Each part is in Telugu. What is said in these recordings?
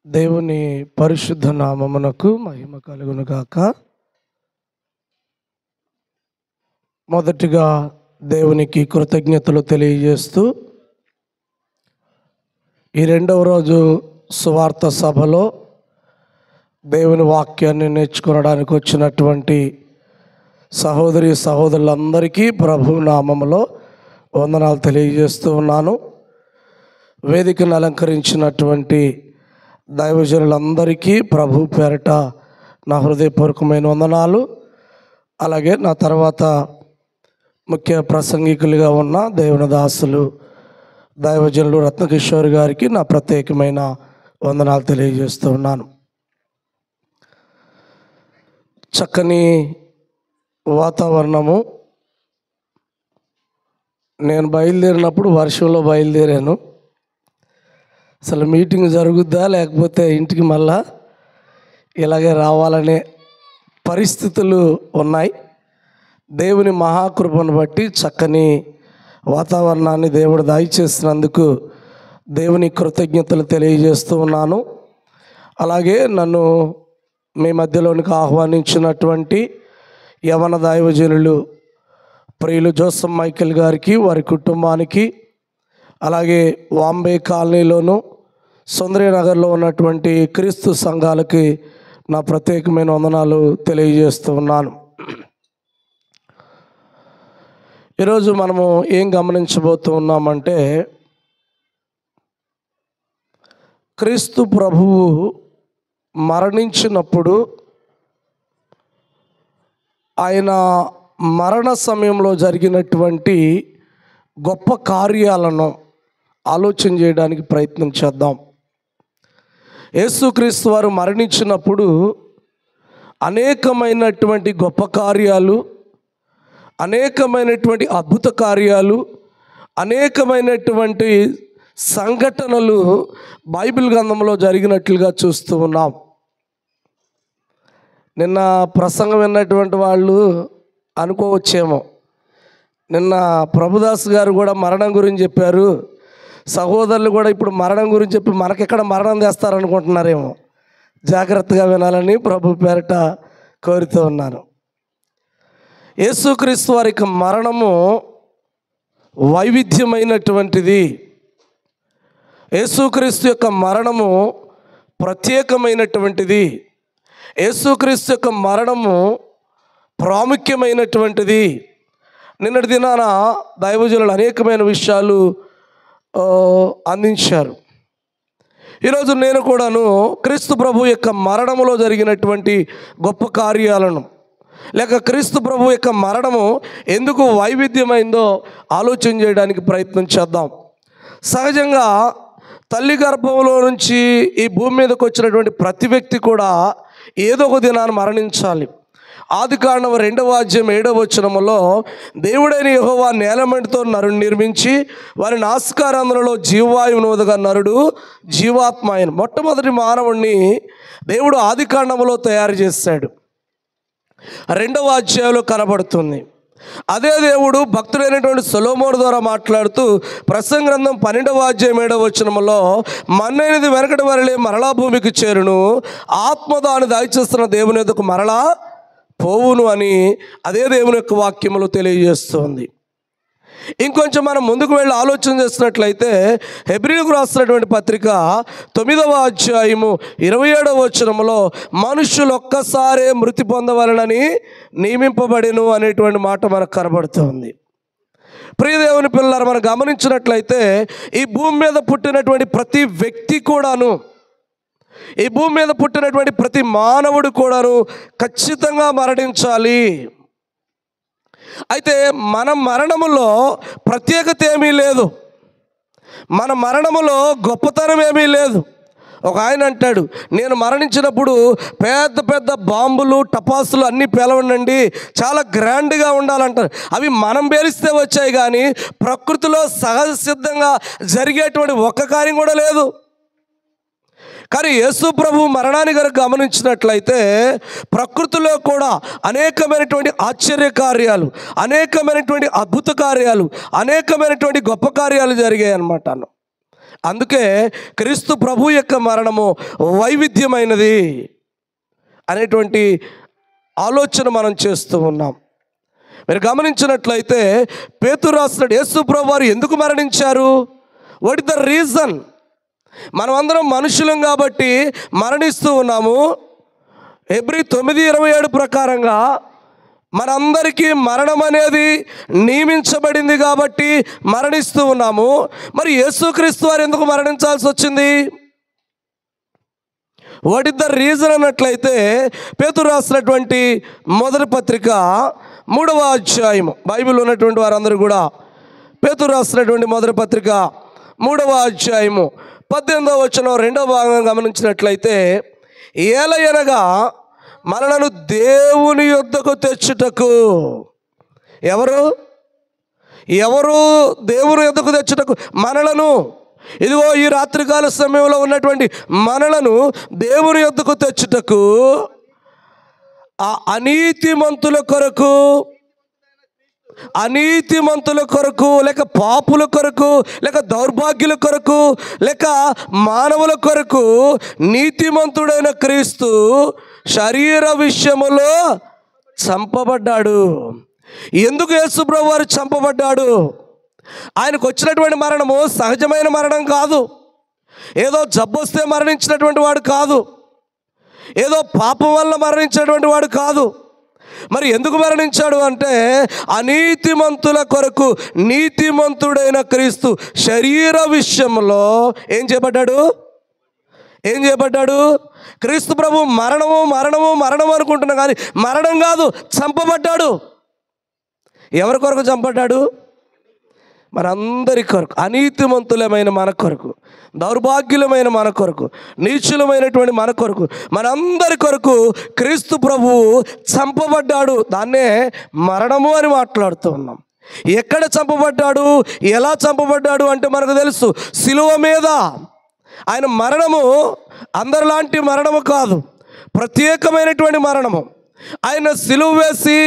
దేవుని పరిశుద్ధ నామమునకు మహిమ కలుగును గాక. మొదటిగా దేవునికి కృతజ్ఞతలు తెలియజేస్తూ ఈ రెండవ రోజు సువార్త సభలో దేవుని వాక్యాన్ని నేర్చుకోవడానికి వచ్చినటువంటి సహోదరి సహోదరులందరికీ ప్రభు నామములో వందనాలు తెలియజేస్తూ ఉన్నాను. వేదికను అలంకరించినటువంటి దైవజనులందరికీ ప్రభు పేరట నా హృదయపూర్వకమైన వందనాలు. అలాగే నా తర్వాత ముఖ్య ప్రసంగికులుగా ఉన్న దేవుని దాసులు దైవజనులు రత్నకిషోర్ గారికి నా ప్రత్యేకమైన వందనాలు తెలియజేస్తూ ఉన్నాను. చక్కని వాతావరణము. నేను బయలుదేరినప్పుడు వర్షంలో బయలుదేరాను. అసలు మీటింగ్ జరుగుద్దా లేకపోతే ఇంటికి మళ్ళా ఇలాగే రావాలనే పరిస్థితులు ఉన్నాయి. దేవుని మహాకృపను బట్టి చక్కని వాతావరణాన్ని దేవుడు దయచేసినందుకు దేవుని కృతజ్ఞతలు తెలియజేస్తూ ఉన్నాను. అలాగే నన్ను మీ మధ్యలోనికి ఆహ్వానించినటువంటి యవన దైవజనులు ప్రియులు జోసఫ్ మైకేల్ గారికి, వారి కుటుంబానికి, అలాగే వాంబే కాలనీలోను సుందరీ నగర్లో ఉన్నటువంటి క్రీస్తు సంఘాలకి నా ప్రత్యేకమైన వందనాలు తెలియజేస్తూ ఉన్నాను. ఈరోజు మనము ఏం గమనించబోతూ ఉన్నామంటే, క్రీస్తు ప్రభువు మరణించినప్పుడు ఆయన మరణ సమయంలో జరిగినటువంటి గొప్ప కార్యాలను ఆలోచన చేయడానికి ప్రయత్నం చేద్దాం. యేసుక్రీస్తు వారు మరణించినప్పుడు అనేకమైనటువంటి గొప్ప కార్యాలు, అనేకమైనటువంటి అద్భుత కార్యాలు, అనేకమైనటువంటి సంఘటనలు బైబిల్ గ్రంథంలో జరిగినట్లుగా చూస్తూ ఉన్నాం. నిన్న ప్రసంగం విన్నటువంటి వాళ్ళు అనుకోవచ్చేమో, నిన్న ప్రభుదాస్ గారు కూడా మరణం గురించి చెప్పారు, సహోదరులు కూడా ఇప్పుడు మరణం గురించి చెప్పి మనకెక్కడ మరణం తెస్తారనుకుంటున్నారేమో. జాగ్రత్తగా వినాలని ప్రభు పేరట కోరుతూ ఉన్నాను. యేసుక్రీస్తు వారి యొక్క మరణము వైవిధ్యమైనటువంటిది. యేసుక్రీస్తు యొక్క మరణము ప్రత్యేకమైనటువంటిది. యేసుక్రీస్తు యొక్క మరణము ప్రాముఖ్యమైనటువంటిది. నిన్నటి దినాన దైవజనులు అనేకమైన విషయాలు అందించారు. ఈరోజు నేను కూడాను క్రీస్తు ప్రభు యొక్క మరణములో జరిగినటువంటి గొప్ప కార్యాలను, లేక క్రీస్తు ప్రభు యొక్క మరణము ఎందుకు వైవిధ్యమైందో ఆలోచన చేయడానికి ప్రయత్నం చేద్దాం. సహజంగా తల్లి గర్భంలో నుంచి ఈ భూమి మీదకి వచ్చినటువంటి ప్రతి వ్యక్తి కూడా ఏదో ఒక దినాన్ని మరణించాలి. ఆదికాండం 2:7 దేవుడైన యెహోవా నేలమంటితో నరుని నిర్మించి వారి నాసికారంధ్రలో జీవవాయువును వదగా నరుడు జీవాత్మ అయిన. మొట్టమొదటి మానవుణ్ణి దేవుడు ఆదికాండంలో తయారు చేశాడు. 2వ అధ్యాయంలో కనబడుతుంది. అదే దేవుడు భక్తుడైనటువంటి సొలొమోను ద్వారా మాట్లాడుతూ ప్రసంగ గ్రంథం 12:7 మన్నైనది వెనకటి వరలే మరలా భూమికి చేరును, ఆత్మ దాన్ని దయచేస్తున్న దేవుని ఎదుకు మరలా పోవును అని అదే దేవుని యొక్క వాక్యములు తెలియజేస్తుంది. ఇంకొంచెం మనం ముందుకు వెళ్ళి ఆలోచన చేసినట్లయితే హెబ్రీయులకు రాసినటువంటి పత్రిక 9:27 మనుషులు ఒక్కసారే మృతి పొందవలనని నియమింపబడెను అనేటువంటి మాట మనకు కనబడుతుంది. ప్రియ దేవుని పిల్లలు, మనం గమనించినట్లయితే ఈ భూమి మీద పుట్టినటువంటి ప్రతి వ్యక్తి కూడాను, ఈ భూమి మీద పుట్టినటువంటి ప్రతి మానవుడు కూడాను ఖచ్చితంగా మరణించాలి. అయితే మన మరణములో ప్రత్యేకత ఏమీ లేదు, మన మరణములో గొప్పతనం ఏమీ లేదు. ఒక ఆయన అంటాడు, నేను మరణించినప్పుడు పెద్ద పెద్ద బాంబులు టపాసులు అన్నీ పేలవండి, చాలా గ్రాండ్గా ఉండాలంటారు. అవి మనం పేలిస్తే వచ్చాయి కానీ ప్రకృతిలో సహజ సిద్ధంగా జరిగేటువంటి ఒక్క కార్యం కూడా లేదు. కానీ యేసు ప్రభు మరణాన్ని కనుక గమనించినట్లయితే ప్రకృతిలో కూడా అనేకమైనటువంటి ఆశ్చర్య కార్యాలు, అనేకమైనటువంటి అద్భుత కార్యాలు, అనేకమైనటువంటి గొప్ప కార్యాలు జరిగాయి అన్నమాట. అందుకే క్రీస్తు ప్రభు యొక్క మరణము వైవిధ్యమైనది అనేటువంటి ఆలోచన మనం చేస్తూ ఉన్నాం. మీరు గమనించినట్లయితే పేతురు రాస్తున్నాడు, యేసు ప్రభు వారు ఎందుకు మరణించారు? What is the reason? మనమందరం మనుషులం కాబట్టి మరణిస్తూ ఉన్నాము. హెబ్రీ 9:27 ప్రకారంగా మనందరికీ మరణం అనేది నియమించబడింది కాబట్టి మరణిస్తూ ఉన్నాము. మరి యేసుక్రీస్తు వారు ఎందుకు మరణించాల్సి వచ్చింది? వాట్ ఇస్ ద రీజన్ అన్నట్లయితే పేతురు రాసినటువంటి మొదటి పత్రిక 3వ అధ్యాయము, బైబిల్ ఉన్నటువంటి వారందరూ కూడా పేతురు రాసినటువంటి మొదటి పత్రిక 3వ అధ్యాయము 18వ వచనం 2వ భాగం గమనించినట్లయితే, ఏలయనగా మనలను దేవుని యొద్దకు తెచ్చుటకు. ఎవరు దేవుని యొద్దకు తెచ్చుటకు? మనలను. ఇదిగో ఈ రాత్రికాల సమయంలో ఉన్నటువంటి మనలను దేవుని యొద్దకు తెచ్చుటకు, ఆ అనీతిమంతుల కొరకు లేక పాపుల కొరకు లేక దౌర్భాగ్యుల కొరకు లేక మానవుల కొరకు నీతిమంతుడైన క్రీస్తు శరీర విషయములో చంపబడ్డాడు. ఎందుకు యేసు ప్రభువు వారు చంపబడ్డాడు? ఆయనకు వచ్చినటువంటి మరణము సహజమైన మరణం కాదు. ఏదో జబ్బు వస్తే మరణించినటువంటి వాడు కాదు. ఏదో పాపం వల్ల మరణించినటువంటి వాడు కాదు. మరి ఎందుకు మరణించాడు అంటే, అనీతిమంతుల కొరకు నీతిమంతుడైన క్రీస్తు శరీర విషయంలో ఏం చేయబడ్డాడు? క్రీస్తు ప్రభు మరణము అనుకుంటున్నాం కానీ మరణం కాదు, చంపబడ్డాడు. ఎవరి కొరకు చంపబడ్డాడు? మనందరి కొరకు, అనీతిమంతులమైన మన కొరకు, దౌర్భాగ్యులమైన మన కొరకు, నీచులమైనటువంటి మన కొరకు, మనందరి కొరకు క్రీస్తు ప్రభువు చంపబడ్డాడు. దాన్నే మరణము అని మాట్లాడుతూ ఉన్నాం. ఎక్కడ చంపబడ్డాడు, ఎలా చంపబడ్డాడు అంటే మనకు తెలుసు. సిలువ మీద ఆయన మరణము అందరిలాంటి మరణము కాదు, ప్రత్యేకమైనటువంటి మరణము. ఆయన సిలువ వేసి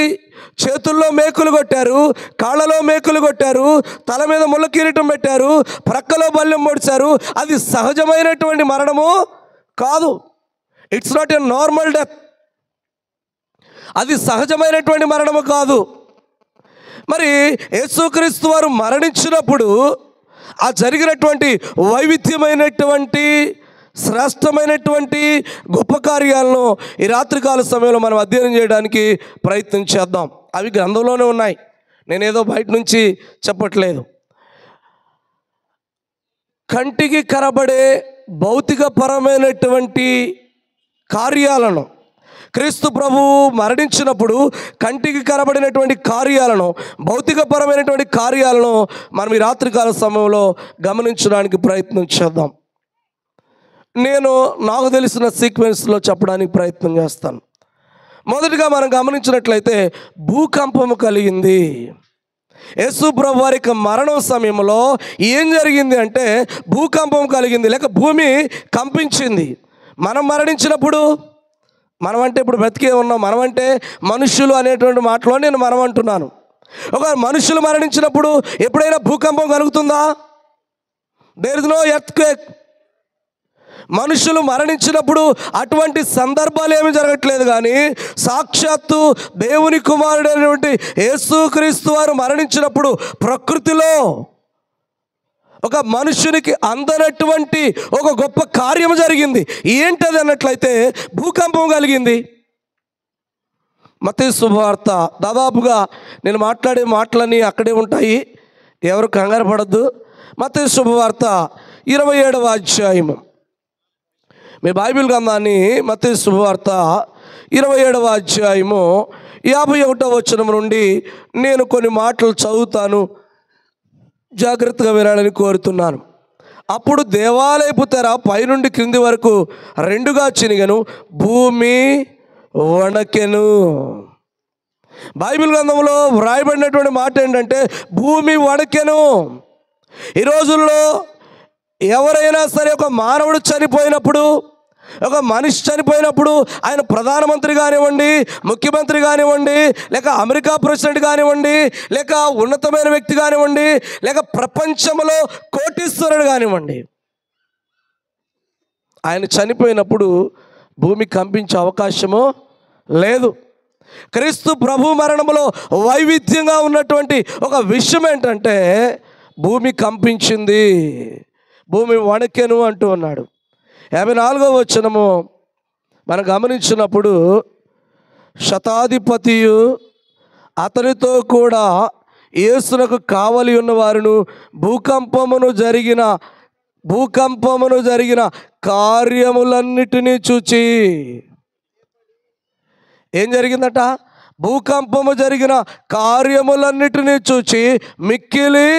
చేతుల్లో మేకులు కొట్టారు, కాళ్ళలో మేకులు కొట్టారు, తల మీద ముళ్ళ కిరీటం పెట్టారు, ప్రక్కలో బల్లెం పొడిచారు. అది సహజమైనటువంటి మరణము కాదు. It's not a normal death. అది సహజమైనటువంటి మరణము కాదు. మరి యేసుక్రీస్తు వారు మరణించినప్పుడు ఆ జరిగినటువంటి వైవిధ్యమైనటువంటి శ్రేష్టమైనటువంటి గొప్ప కార్యాలను ఈ రాత్రికాల సమయంలో మనం అధ్యయనం చేయడానికి ప్రయత్నం చేద్దాం. అవి గ్రంథంలోనే ఉన్నాయి, నేనేదో బయట నుంచి చెప్పట్లేదు. కంటికి కనబడే భౌతికపరమైనటువంటి కార్యాలను క్రీస్తు ప్రభువు మరణించినప్పుడు కంటికి కనబడినటువంటి కార్యాలను, భౌతికపరమైనటువంటి కార్యాలను మనం ఈ రాత్రికాల సమయంలో గమనించడానికి ప్రయత్నం చేద్దాం. నాకు తెలిసిన సీక్వెన్స్లో చెప్పడానికి ప్రయత్నం చేస్తాను. మొదటిగా మనం గమనించినట్లయితే భూకంపము కలిగింది. యేసు ప్రభు వారి యొక్క మరణం సమయంలో ఏం జరిగింది అంటే భూకంపం కలిగింది, లేక భూమి కంపించింది. మనం మరణించినప్పుడు, మనమంటే ఇప్పుడు బ్రతికే ఉన్నాం, మనమంటే మనుషులు అనేటువంటి మాటలో నేను మనం అంటున్నాను. ఒక మనుషులు మరణించినప్పుడు ఎప్పుడైనా భూకంపం కలుగుతుందా? There is no earthquake. మనుషులు మరణించినప్పుడు అటువంటి సందర్భాలు ఏమీ జరగట్లేదు. కానీ సాక్షాత్తు దేవుని కుమారుడైనటువంటి యేసుక్రీస్తు వారు మరణించినప్పుడు ప్రకృతిలో ఒక మనుషునికి అందనటువంటి ఒక గొప్ప కార్యం జరిగింది. ఏంటది అన్నట్లయితే భూకంపం కలిగింది. మత్తయి శుభవార్త, దాదాపుగా నేను మాట్లాడే మాటలన్నీ అక్కడే ఉంటాయి, ఎవరు కంగారు పడద్దు. మత్తయి శుభవార్త 27వ అధ్యాయము, మీ బైబిల్ గ్రంథాన్ని మత్తయి శుభవార్త 27వ అధ్యాయము 51వ వచనం నుండి నేను కొన్ని మాటలు చదువుతాను, జాగ్రత్తగా వినాలని కోరుతున్నాను. అప్పుడు దేవాలయపు తెర పైనుండి క్రింది వరకు రెండుగా చినిగెను, భూమి వణకెను. బైబిల్ గ్రంథంలో వ్రాయబడినటువంటి మాట ఏంటంటే భూమి వణకెను. ఈ రోజుల్లో ఎవరైనా సరే ఒక మానవుడు చనిపోయినప్పుడు ఒక మనిషి చనిపోయినప్పుడు ఆయన ప్రధానమంత్రి కానివ్వండి, ముఖ్యమంత్రి కానివ్వండి, లేక అమెరికా ప్రెసిడెంట్ కానివ్వండి, లేక ఉన్నతమైన వ్యక్తి కానివ్వండి, లేక ప్రపంచంలో కోటీశ్వరుడు కానివ్వండి, ఆయన చనిపోయినప్పుడు భూమి కంపించే అవకాశము లేదు. క్రీస్తు ప్రభు మరణములో వైవిధ్యంగా ఉన్నటువంటి ఒక విషయం ఏంటంటే భూమి కంపించింది, భూమి వణకెను అంటూ ఉన్నాడు. 54వ వచనము మనం గమనించినప్పుడు, శతాధిపతియు అతనితో కూడా యేసునకు కావలి ఉన్న వారును భూకంపమును జరిగిన కార్యములన్నిటినీ చూచి. ఏం జరిగిందట? భూకంపము జరిగిన కార్యములన్నిటినీ చూచి మిక్కిలి.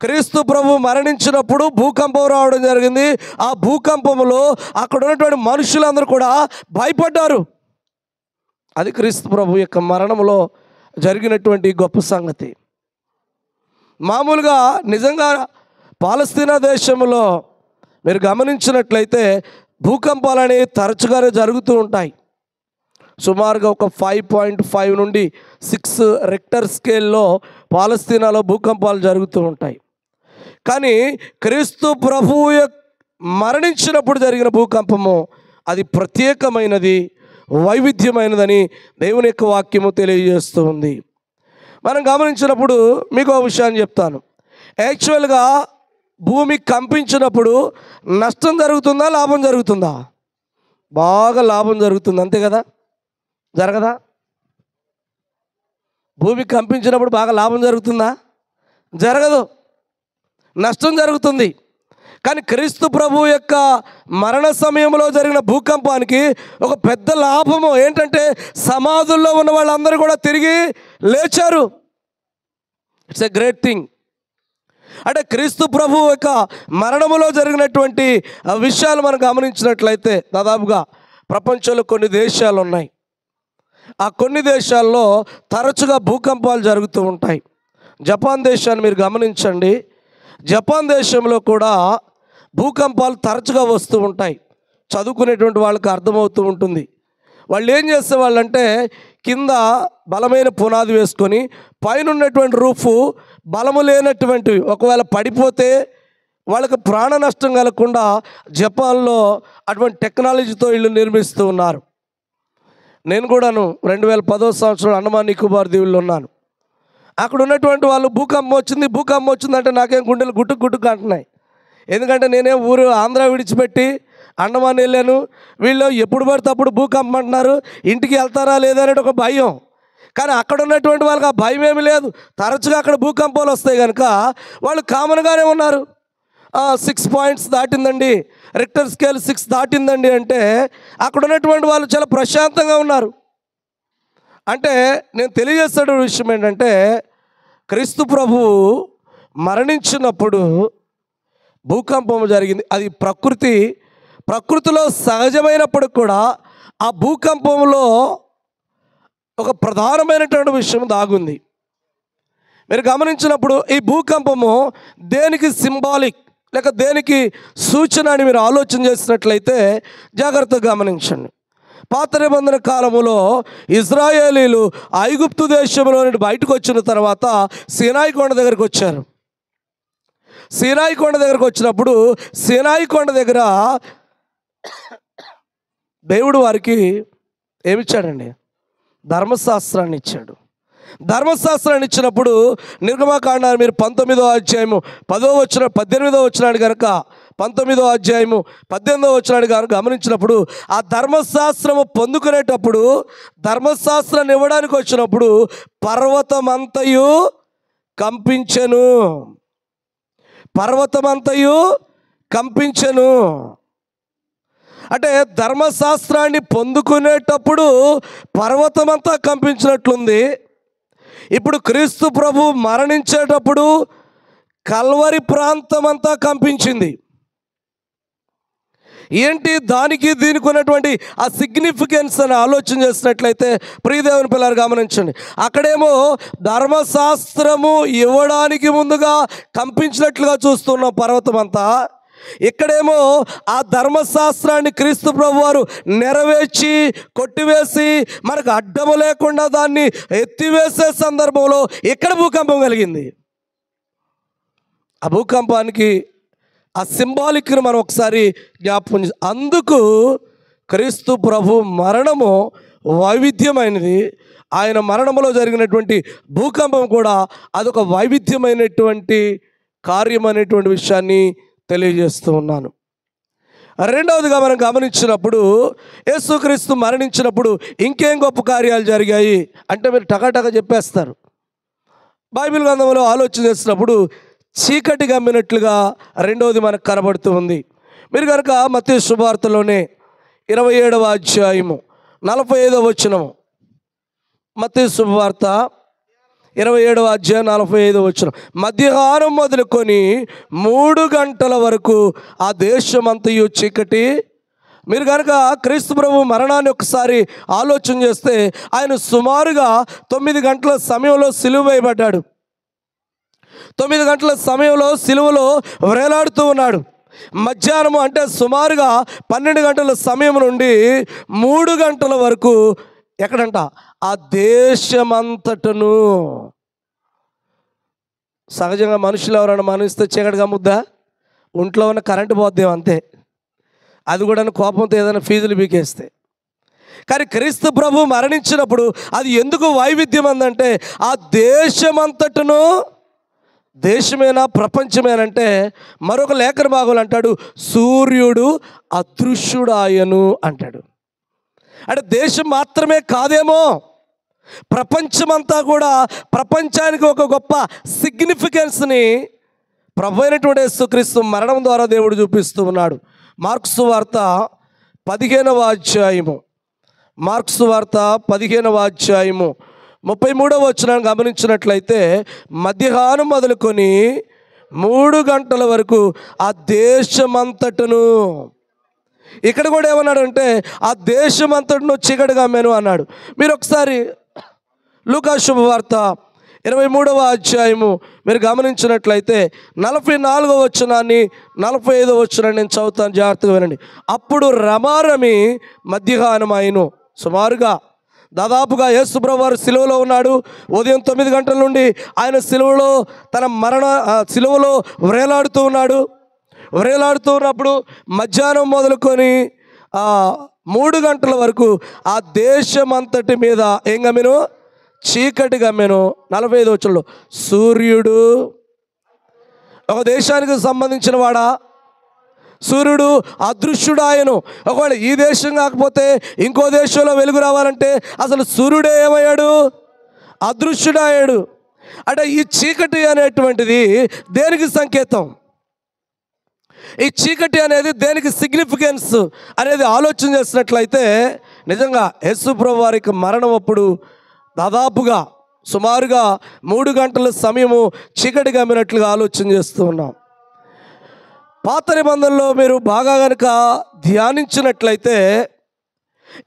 క్రీస్తు ప్రభు మరణించినప్పుడు భూకంపం రావడం జరిగింది. ఆ భూకంపములో అక్కడ ఉన్నటువంటి మనుషులందరూ కూడా భయపడ్డారు. అది క్రీస్తు ప్రభు యొక్క మరణంలో జరిగినటువంటి గొప్ప సంగతి. మామూలుగా నిజంగా పాలస్తీనా దేశంలో మీరు గమనించినట్లయితే భూకంపాలు అనేవి తరచుగానే జరుగుతూ ఉంటాయి. సుమారుగా ఒక 5.5 నుండి 6 రిక్టర్ స్కేల్లో పాలస్తీనాలో భూకంపాలు జరుగుతూ ఉంటాయి. కానీ క్రీస్తు ప్రభువు మరణించినప్పుడు జరిగిన భూకంపము అది ప్రత్యేకమైనది, వైవిధ్యమైనదని దేవుని యొక్క వాక్యము తెలియజేస్తూ ఉంది. మనం గమనించినప్పుడు మీకు ఒక విషయాన్ని చెప్తాను. యాక్చువల్గా భూమి కంపించినప్పుడు నష్టం జరుగుతుందా, లాభం జరుగుతుందా? బాగా లాభం జరుగుతుంది, అంతే కదా? జరగదా? భూమి కంపించినప్పుడు బాగా లాభం జరుగుతుందా? జరగదు, నష్టం జరుగుతుంది. కానీ క్రీస్తు ప్రభు యొక్క మరణ సమయంలో జరిగిన భూకంపానికి ఒక పెద్ద లాభము ఏంటంటే సమాధుల్లో ఉన్న వాళ్ళందరూ కూడా తిరిగి లేచారు. It's a great thing. అంటే క్రీస్తు ప్రభు యొక్క మరణములో జరిగినటువంటి విషయాలు మనం గమనించినట్లయితే దాదాపుగా ప్రపంచంలో కొన్ని దేశాలు ఉన్నాయి. ఆ కొన్ని దేశాల్లో తరచుగా భూకంపాలు జరుగుతూ ఉంటాయి. జపాన్ దేశాన్ని మీరు గమనించండి. జపాన్ దేశంలో కూడా భూకంపాలు తరచుగా వస్తూ ఉంటాయి. చదువుకునేటువంటి వాళ్ళకి అర్థమవుతూ ఉంటుంది. వాళ్ళు ఏం చేసేవాళ్ళంటే కింద బలమైన పునాది వేసుకొని పైన ఉన్నటువంటి రూఫు బలము లేనటువంటివి ఒకవేళ పడిపోతే వాళ్ళకి ప్రాణ నష్టం కలగకుండా జపాన్లో అటువంటి టెక్నాలజీతో ఇల్లు నిర్మిస్తూ ఉన్నారు. నేను కూడాను 2010వ సంవత్సరం అండమాన్ నికోబార్ దీవుల్లో ఉన్నాను. అక్కడ ఉన్నటువంటి వాళ్ళు భూకంపం వచ్చిందంటే నాకేం గుండెలు గుట్టుకు అంటున్నాయి. ఎందుకంటే నేనే ఊరు ఆంధ్ర విడిచిపెట్టి అండమాన్ వెళ్ళాను. వీళ్ళు ఎప్పుడు పడితే అప్పుడు భూకంపం అంటున్నారు, ఇంటికి వెళ్తారా లేదా అనేది ఒక భయం. కానీ అక్కడ ఉన్నటువంటి వాళ్ళకి ఆ భయం ఏమీ లేదు. తరచుగా అక్కడ భూకంపాలు వస్తాయి కనుక వాళ్ళు కామన్గానే ఉన్నారు. 6 పాయింట్స్ దాటిందండి, రిక్టర్ స్కేల్ 6 దాటిందండి అంటే అక్కడ ఉన్నటువంటి వాళ్ళు చాలా ప్రశాంతంగా ఉన్నారు. అంటే నేను తెలియజేస్తున్న విషయం ఏంటంటే క్రీస్తు ప్రభువు మరణించినప్పుడు భూకంపం జరిగింది. అది ప్రకృతిలో సహజమైనప్పుడు కూడా ఆ భూకంపంలో ఒక ప్రధానమైనటువంటి విషయం దాగుంది. మీరు గమనించినప్పుడు ఈ భూకంపము దేనికి సింబాలిక్ లేక దేనికి సూచన అని మీరు ఆలోచన చేసినట్లయితే జాగ్రత్తగా గమనించండి. పాత నిబంధన కాలములో ఇజ్రాయేలీలు ఐగుప్తు దేశంలో నుండి బయటకు వచ్చిన తర్వాత సీనాయి కొండ దగ్గరికి వచ్చారు. సీనాయి కొండ దగ్గరకు వచ్చినప్పుడు సీనాయి కొండ దగ్గర దేవుడు వారికి ఏమిచ్చాడండి? ధర్మశాస్త్రాన్ని ఇచ్చాడు. ధర్మశాస్త్రాన్ని ఇచ్చినప్పుడు నిర్గమకాండాన్ని మీరు 19వ అధ్యాయము 18వ వచనాన్ని కనుక 19వ అధ్యాయము 18వ వచనాన్ని కనుక గమనించినప్పుడు ఆ ధర్మశాస్త్రము పొందుకునేటప్పుడు ధర్మశాస్త్రాన్ని ఇవ్వడానికి వచ్చినప్పుడు పర్వతమంతయు కంపించెను. అంటే ధర్మశాస్త్రాన్ని పొందుకునేటప్పుడు పర్వతమంతా కంపించినట్లుంది. ఇప్పుడు క్రీస్తు ప్రభు మరణించేటప్పుడు కల్వరి ప్రాంతమంతా కంపించింది. ఏంటి దానికి దీనికి ఉన్నటువంటి ఆ సిగ్నిఫికెన్స్ అని ఆలోచన చేసినట్లయితే ప్రియదేవుని పిల్లలు గమనించండి. అక్కడేమో ధర్మశాస్త్రము ఇవ్వడానికి ముందుగా కంపించినట్లుగా చూస్తున్నాం పర్వతం అంతా. ఇక్కడేమో ఆ ధర్మశాస్త్రాన్ని క్రీస్తు ప్రభు వారు నెరవేర్చి కొట్టివేసి మనకు అడ్డము లేకుండా దాన్ని ఎత్తివేసే సందర్భంలో ఇక్కడ భూకంపం కలిగింది. ఆ భూకంపానికి ఆ సింబాలిక్ను మనం ఒకసారి జ్ఞాపకం చేసి, అందుకు క్రీస్తు ప్రభు మరణము వైవిధ్యమైనది. ఆయన మరణములో జరిగినటువంటి భూకంపం కూడా అదొక వైవిధ్యమైనటువంటి కార్యం అనేటువంటి విషయాన్ని తెలియజేస్తూ ఉన్నాను. రెండవదిగా మనం గమనించినప్పుడు యేసుక్రీస్తు మరణించినప్పుడు ఇంకేం గొప్ప కార్యాలు జరిగాయి అంటే మీరు టకాటక చెప్పేస్తారు. బైబిల్ గ్రంథంలో ఆలోచన చేసినప్పుడు చీకటి గమ్మినట్లుగా రెండవది మనకు కనబడుతూ ఉంది. మీరు కనుక మత్తయి శుభవార్తలోనే 27వ అధ్యాయము 45వ వచనము, మత్తయి శుభవార్త 27వ అధ్యాయం 45వ వచనం, మధ్యాహ్నం మొదలుకొని 3 గంటల వరకు ఆ దేశమంతయు చీకటి. మీరు కనుక క్రీస్తు ప్రభు మరణాన్ని ఒకసారి ఆలోచన చేస్తే ఆయన సుమారుగా 9 గంటల సమయంలో సిలువ వేయబడ్డాడు. 9 గంటల సమయంలో సిలువలో వేలాడుతూ ఉన్నాడు. మధ్యాహ్నం అంటే సుమారుగా 12 గంటల సమయం నుండి 3 గంటల వరకు ఎక్కడంట ఆ దేశమంతటను. సహజంగా మనుషులు ఎవరైనా మరణిస్తే చీకటి కమ్ముద్దా? ఒంట్లో ఉన్న కరెంటు పోద్దేమో అంతే, అది కూడా కోపంతో ఏదైనా ఫీజులు బీకేస్తే. కానీ క్రీస్తు ప్రభు మరణించినప్పుడు అది ఎందుకు వైవిధ్యం అందంటే ఆ దేశమంతటను, దేశమేనా ప్రపంచమేనంటే మరొక లేఖన భాగంలో అంటాడు సూర్యుడు అదృశ్యుడాయను అంటాడు. అంటే దేశం మాత్రమే కాదేమో, ప్రపంచమంతా కూడా, ప్రపంచానికి ఒక గొప్ప సిగ్నిఫికెన్స్ని ప్రభు అయినటువంటి యేసుక్రీస్తు మరణం ద్వారా దేవుడు చూపిస్తూ ఉన్నాడు. మార్క్సు వార్త 15వ అధ్యాయము, మార్క్సు వార్త 15వ అధ్యాయము 33వ వచనాన్ని గమనించినట్లయితే మధ్యాహ్నం మొదలుకొని 3 గంటల వరకు ఆ దేశమంతటను. ఇక్కడ కూడా ఏమన్నాడంటే ఆ దేశమంతటను చీకటి కమ్మాను అన్నాడు. మీరు ఒకసారి లూకా శుభవార్త 23వ అధ్యాయము మీరు గమనించినట్లయితే 44వ వచనాన్ని 45వ వచనాన్ని నేను చదువుతాను, జాగ్రత్తగా వినండి. అప్పుడు రమారమి మధ్యాహ్నం అయిను. సుమారుగా దాదాపుగా యేసు ప్రభువు వారు సిలువలో ఉన్నాడు. ఉదయం 9 గంటల నుండి ఆయన సిలువలో సిలువలో వేలాడుతూ ఉన్నాడు. వేలాడుతూ ఉన్నప్పుడు మధ్యాహ్నం మొదలుకొని 3 గంటల వరకు ఆ దేశమంతటి మీద ఏం గమ్మెను? చీకటి గమ్మెను. 45వ వచనంలో సూర్యుడు, ఒక దేశానికి సంబంధించిన వాడా? సూర్యుడు అదృశ్యుడాయను. ఒకవేళ ఈ దేశం కాకపోతే ఇంకో దేశంలో వెలుగు రావాలంటే అసలు సూర్యుడే ఏమయ్యాడు? అదృశ్యుడాయాడు. అంటే ఈ చీకటి అనేటువంటిది దేనికి సంకేతం? ఈ చీకటి అనేది దేనికి సిగ్నిఫికెన్స్ అనేది ఆలోచన చేసినట్లయితే నిజంగా యేసు ప్రభు వారికి మరణం అప్పుడు దాదాపుగా సుమారుగా 3 గంటల సమయము చీకటి గమ్మినట్లుగా ఆలోచన చేస్తూ ఉన్నాం. పాత నిబంధనలో మీరు బాగా కనుక ధ్యానించినట్లయితే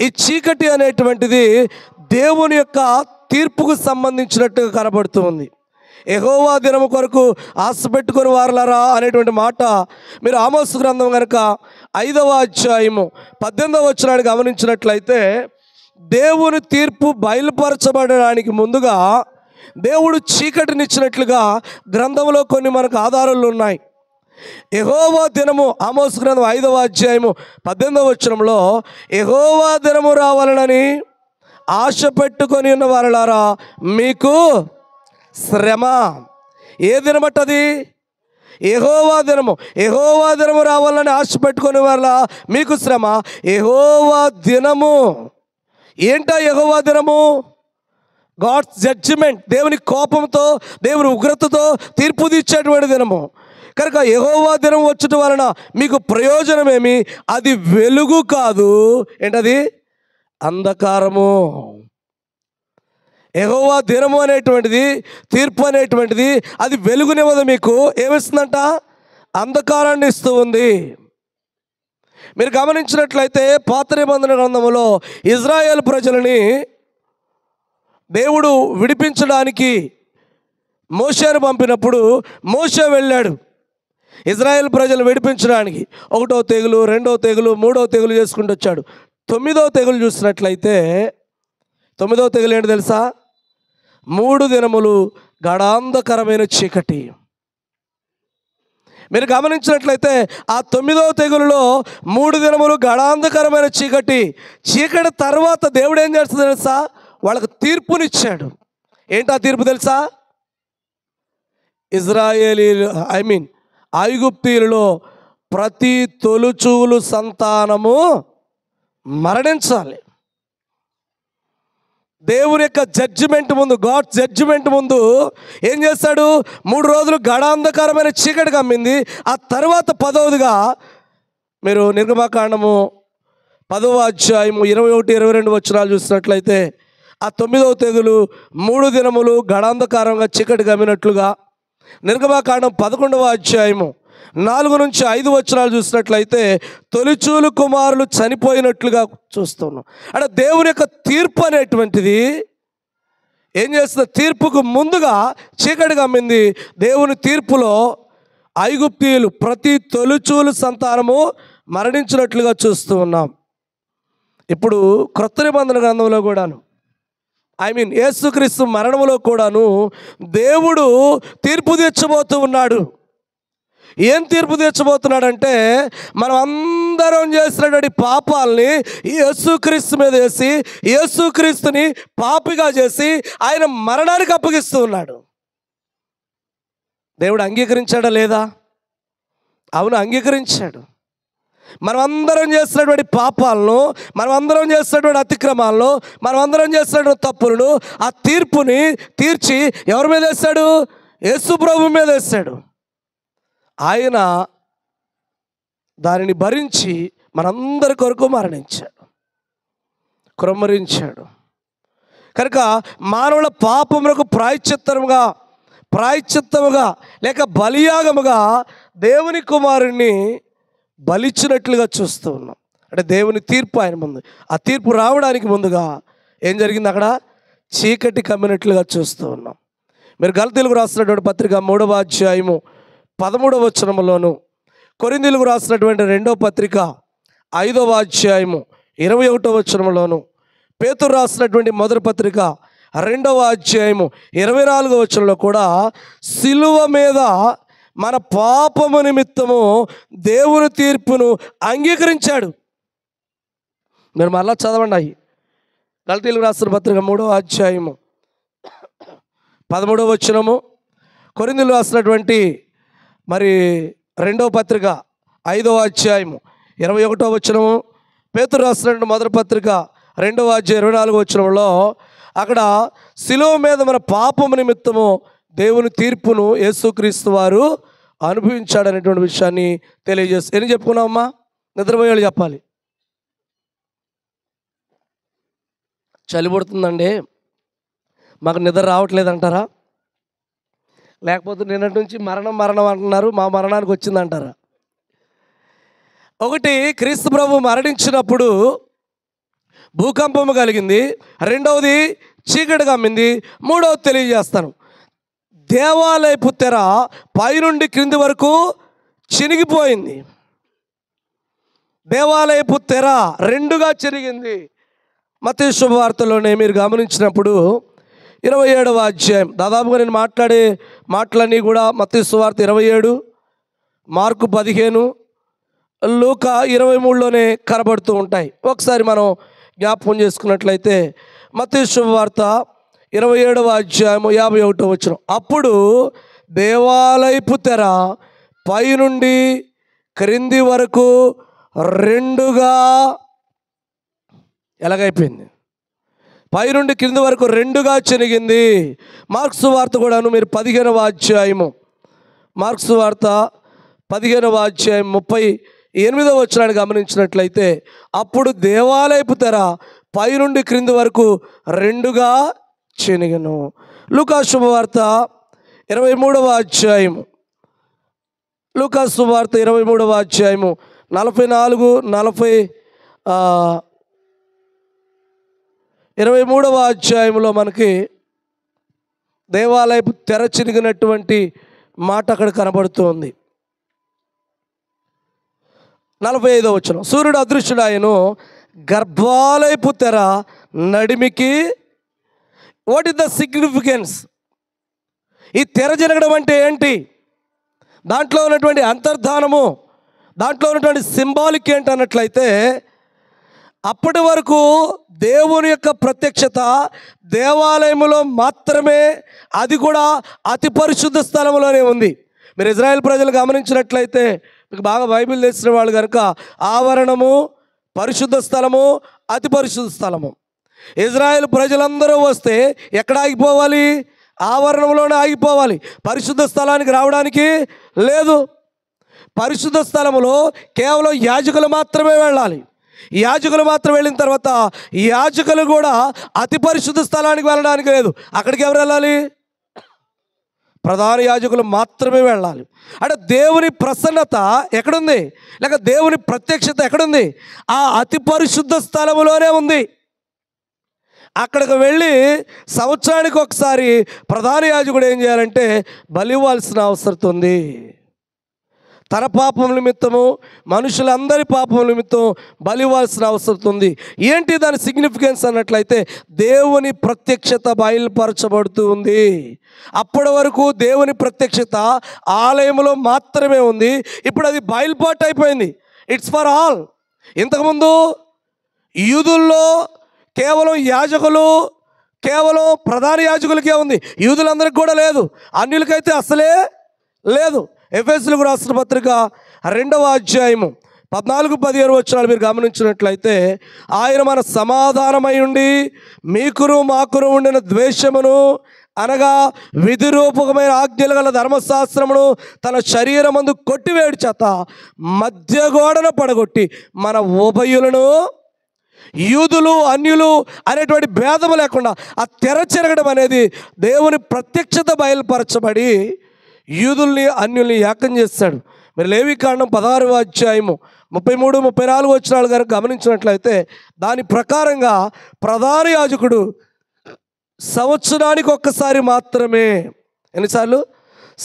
ఈ చీకటి అనేటువంటిది దేవుని యొక్క తీర్పుకు సంబంధించినట్టుగా కనబడుతూ ఉంది. యెహోవా దినము కొరకు ఆశ పెట్టుకుని వారలారా అనేటువంటి మాట మీరు ఆమోసు గ్రంథం కనుక 5వ అధ్యాయము 18వ వచనాన్ని గమనించినట్లయితే దేవుని తీర్పు బయలుపరచబడడానికి ముందుగా దేవుడు చీకటినిచ్చినట్లుగా గ్రంథంలో కొన్ని మనకు ఆధారాలు ఉన్నాయి. యెహోవా దినము, ఆమోసు గ్రంథం 5వ అధ్యాయము 18వ వచనంలో యెహోవా దినము రావాలనని ఆశ పెట్టుకొని ఉన్న వారలారా మీకు శ్రమ. ఏ దినమట్టది? యెహోవా దినము. యెహోవా దినము రావాలని ఆశ పెట్టుకునే వాళ్ళ మీకు శ్రమ. యెహోవా దినము ఏంటా? యెహోవా దినము గాడ్స్ జడ్జిమెంట్, దేవుని కోపంతో, దేవుని ఉగ్రతతో తీర్పు తీర్చేటువంటి దినము. కనుక యెహోవా దినం వచ్చటం వలన మీకు ప్రయోజనమేమి? అది వెలుగు కాదు. ఏంటది? అంధకారము. యెహోవా దినము అనేటువంటిది, తీర్పు అనేటువంటిది అది వెలుగునివ్వదు, మీకు ఏమిస్తుందంట? అంధకారాన్ని ఇస్తూ ఉంది. మీరు గమనించినట్లయితే పాత నిబంధన గ్రంథములో ఇజ్రాయేల్ ప్రజలని దేవుడు విడిపించడానికి మోషేను పంపినప్పుడు మోషే వెళ్ళాడు. ఇజ్రాయేల్ ప్రజలు విడిపించడానికి 1వ తెగులు, 2వ తెగులు, 3వ తెగులు చేసుకుంటూ వచ్చాడు. 9వ తెగులు చూసినట్లయితే 9వ తెగులు ఏంటి తెలుసా? 3 దినములు గాఢాంధకరమైన చీకటి. మీరు గమనించినట్లయితే ఆ 9వ తెగులులో 3 దినములు గాఢాంధకరమైన చీకటి. చీకటి తర్వాత దేవుడు ఏం చేస్తాడు తెలుసా? వాళ్ళకు తీర్పునిచ్చాడు. ఏంటా తీర్పు తెలుసా? ఇజ్రాయేలీలు ఐగుప్తీయులలో ప్రతి తొలుచూలు సంతానము మరణించాలి. దేవుని యొక్క జడ్జిమెంట్ ముందు, గాడ్స్ జడ్జిమెంట్ ముందు ఏం చేస్తాడు? 3 రోజులు గాఢాంధకరమైన చీకటి కమ్మింది. ఆ తర్వాత 10వదిగా మీరు నిర్గమకాండము 10వ అధ్యాయము 21, 22 వచనాలు చూసినట్లయితే ఆ 9వ తెగులు 3 దినములు గాఢాంధకారంగా చీకటి కమ్మినట్లుగా, నిర్గమకాండం 11వ అధ్యాయము 4 నుంచి 5 వచనాలు చూసినట్లయితే తొలిచూలు కుమారులు చనిపోయినట్లుగా చూస్తున్నాం. అంటే దేవుని యొక్క తీర్పు అనేటువంటిది ఏం చేస్తుంది? తీర్పుకు ముందుగా చీకటి కమ్మింది. దేవుని తీర్పులో ఐగుప్తీయులు ప్రతి తొలిచూలు సంతానము మరణించినట్లుగా చూస్తూ ఉన్నాం. ఇప్పుడు క్రొత్త నిబంధన గ్రంథంలో కూడాను యేసుక్రీస్తు మరణములో కూడాను దేవుడు తీర్పు తెచ్చబోతూ ఉన్నాడు. ఏం తీర్పు తెచ్చబోతున్నాడంటే, మనం అందరం చేసినటువంటి పాపాలని యేసుక్రీస్తు మీద వేసి యేసుక్రీస్తుని పాపిగా చేసి ఆయన మరణానికి అప్పగిస్తూ ఉన్నాడు. దేవుడు అంగీకరించాడా లేదా? అవును, అంగీకరించాడు. మనం అందరం చేసినటువంటి పాపాలను, మనం అందరం చేసినటువంటి అతిక్రమాలను, మనం అందరం చేసినటువంటి తప్పులను, ఆ తీర్పుని తీర్చి ఎవరి మీద వేశాడు? యేసు ప్రభు మీద వేశాడు. ఆయన దానిని భరించి మనందరి కొరకు మరణించాడు, క్రొమ్మరించాడు. కనుక మానవుల పాపములకు ప్రాయశ్చిత్తముగా లేక బలియాగముగా దేవుని కుమారుణ్ణి బలిచ్చినట్లుగా చూస్తూ ఉన్నాం. అంటే దేవుని తీర్పు ఆయన ముందు, ఆ తీర్పు రావడానికి ముందుగా ఏం జరిగింది? అక్కడ చీకటి కమ్మినట్లుగా చూస్తూ ఉన్నాం. మీరు గలతీయులకు రాసినటువంటి పత్రిక 3వ అధ్యాయము 13వ వచనములోను, కొరింథీయులకు రాసినటువంటి 2వ పత్రిక 5వ అధ్యాయము 21వ వచనములోను, పేతురు రాసినటువంటి మొదటి పత్రిక 2వ అధ్యాయము 24వ వచనంలో కూడా సిలువ మీద మన పాపము నిమిత్తము దేవుని తీర్పును అంగీకరించాడు. మీరు మరలా చదవండి. గలతీయులకు రాసిన పత్రిక 3వ అధ్యాయము 13వ వచనము, కొరింథీయులకు రాసినటువంటి 2వ పత్రిక 5వ అధ్యాయము 21వ వచనము, పేతురు రాసినటువంటి మొదటి పత్రిక 2వ అధ్యాయం 24వ వచనంలో అక్కడ సిలువ మీద మన పాపము నిమిత్తము దేవుని తీర్పును యేసుక్రీస్తు వారు అనుభవించాడనేటువంటి విషయాన్ని తెలియజేసి ఏం చెప్పుకున్నామమ్మా? నిద్రపోయేవాళ్ళు చెప్పాలి. చలి పడుతుందండి, మాకు నిద్ర రావట్లేదంటారా? లేకపోతే నిన్నటి నుంచి మరణం అంటున్నారు, మా మరణానికి వచ్చిందంటారా? ఒకటి, క్రీస్తు ప్రభు మరణించినప్పుడు భూకంపము కలిగింది. 2వది చీకటి కమ్మింది. 3వది తెలియజేస్తాను. దేవాలయపు తెర పైనుండి క్రింది వరకు చినిగిపోయింది. దేవాలయపు తెర 2గా చిరిగింది. మత్తయి శుభవార్తలోనే మీరు గమనించినప్పుడు 27వ అధ్యాయం, దాదాపుగా నేను మాట్లాడే మాటలన్నీ కూడా మత్తయి సువార్త 27, మార్కు 15, లూకా 23లోనే కనబడుతూ ఉంటాయి. ఒకసారి మనం జ్ఞాపకం చేసుకున్నట్లయితే మత్తయి శుభవార్త 27వ అధ్యాయము 51వ వచనం, అప్పుడు దేవాలయపు తెర పైనుండి క్రింది వరకు 2గా ఎలాగైపోయింది? పైనుండి క్రింది వరకు 2గా చినిగింది. మార్క్సు వార్త కూడాను మీరు 15వ అధ్యాయము, మార్క్సు వార్త 15వ అధ్యాయం 38వ వచనాన్ని గమనించినట్లయితే అప్పుడు దేవాలయపు తెర పైనుండి క్రింది వరకు 2గా చినిగను. లూకా శుభవార్త 23వ అధ్యాయము, లూకా శుభవార్త 23వ అధ్యాయము 23వ అధ్యాయంలో మనకి దేవాలయపు తెర చినిగినటువంటి మాట అక్కడ కనబడుతుంది. 45వ వచనం, సూర్యుడు అదృశ్యుడాయను, గర్భాలయపు తెర నడిమికి. What is the significance? ఈ తెర జరగడం అంటే ఏంటి? దాంట్లో ఉన్నటువంటి అంతర్ధానము, దాంట్లో ఉన్నటువంటి సింబాలిక్ ఏంటి అన్నట్లయితే, అప్పటి వరకు దేవుని యొక్క ప్రత్యక్షత దేవాలయములో మాత్రమే, అది కూడా అతి పరిశుద్ధ స్థలంలోనే ఉంది. మీరు ఇజ్రాయెల్ ప్రజలు గమనించినట్లయితే, మీకు బాగా బైబిల్ తెలిసిన వాళ్ళు కనుక, ఆవరణము, పరిశుద్ధ స్థలము, అతి పరిశుద్ధ స్థలము. ఇజ్రాయెల్ ప్రజలందరూ వస్తే ఎక్కడ ఆగిపోవాలి? ఆవరణంలోనే ఆగిపోవాలి. పరిశుద్ధ స్థలానికి రావడానికి లేదు. పరిశుద్ధ స్థలములో కేవలం యాజకులు మాత్రమే వెళ్ళాలి. యాజకులు మాత్రం వెళ్ళిన తర్వాత యాజకులు కూడా అతి పరిశుద్ధ స్థలానికి వెళ్ళడానికి లేదు. అక్కడికి ఎవరు వెళ్ళాలి? ప్రధాన యాజకులు మాత్రమే వెళ్ళాలి. అంటే దేవుని ప్రసన్నత ఎక్కడుంది, లేక దేవుని ప్రత్యక్షత ఎక్కడుంది? ఆ అతి పరిశుద్ధ స్థలములోనే ఉంది. అక్కడికి వెళ్ళి సంవత్సరానికి ఒకసారి ప్రధాన యాజకుడు ఏం చేయాలంటే బలి ఇవ్వాల్సిన అవసరం ఉంది. తన పాపం నిమిత్తము, మనుషులందరి పాపం నిమిత్తం బలి ఇవ్వాల్సిన అవసరం ఉంది. ఏంటి దాని సిగ్నిఫికెన్స్ అన్నట్లయితే, దేవుని ప్రత్యక్షత బయలుపరచబడుతూ ఉంది. అప్పటి వరకు దేవుని ప్రత్యక్షత ఆలయంలో మాత్రమే ఉంది. ఇప్పుడు అది బయలుపాటు అయిపోయింది. It's for all. ఇంతకుముందు యూదుల్లో కేవలం యాజకులు, కేవలం ప్రధాన యాజకులకే ఉంది, యూదులందరికీ కూడా లేదు. అన్యులకైతే అసలే లేదు. ఎఫెసీయులకు రాసిన పత్రిక 2వ అధ్యాయము 14-17 వచనాలు మీరు గమనించినట్లయితే, ఆయన మన సమాధానమై ఉండి మీకును మాకును ఉండిన ద్వేషమును, అనగా విధిరూపకమైన ఆజ్ఞలు గల ధర్మశాస్త్రమును తన శరీరమందు కొట్టివేడి చేత మధ్య గోడను పడగొట్టి మన ఉభయులను, యూదులు అన్యులు అనేటువంటి భేదము లేకుండా ఆ తెర చెరగడం అనేది దేవుని ప్రత్యక్షత బయలుపరచబడి యూదుల్ని అన్యుల్ని ఏకం చేస్తాడు. మరి లేవికాండం 16వ అధ్యాయము 33-34 వచనాలు కనుక గమనించినట్లయితే, దాని ప్రకారంగా ప్రధాన యాజకుడు సంవత్సరానికి ఒక్కసారి మాత్రమే, ఎన్నిసార్లు?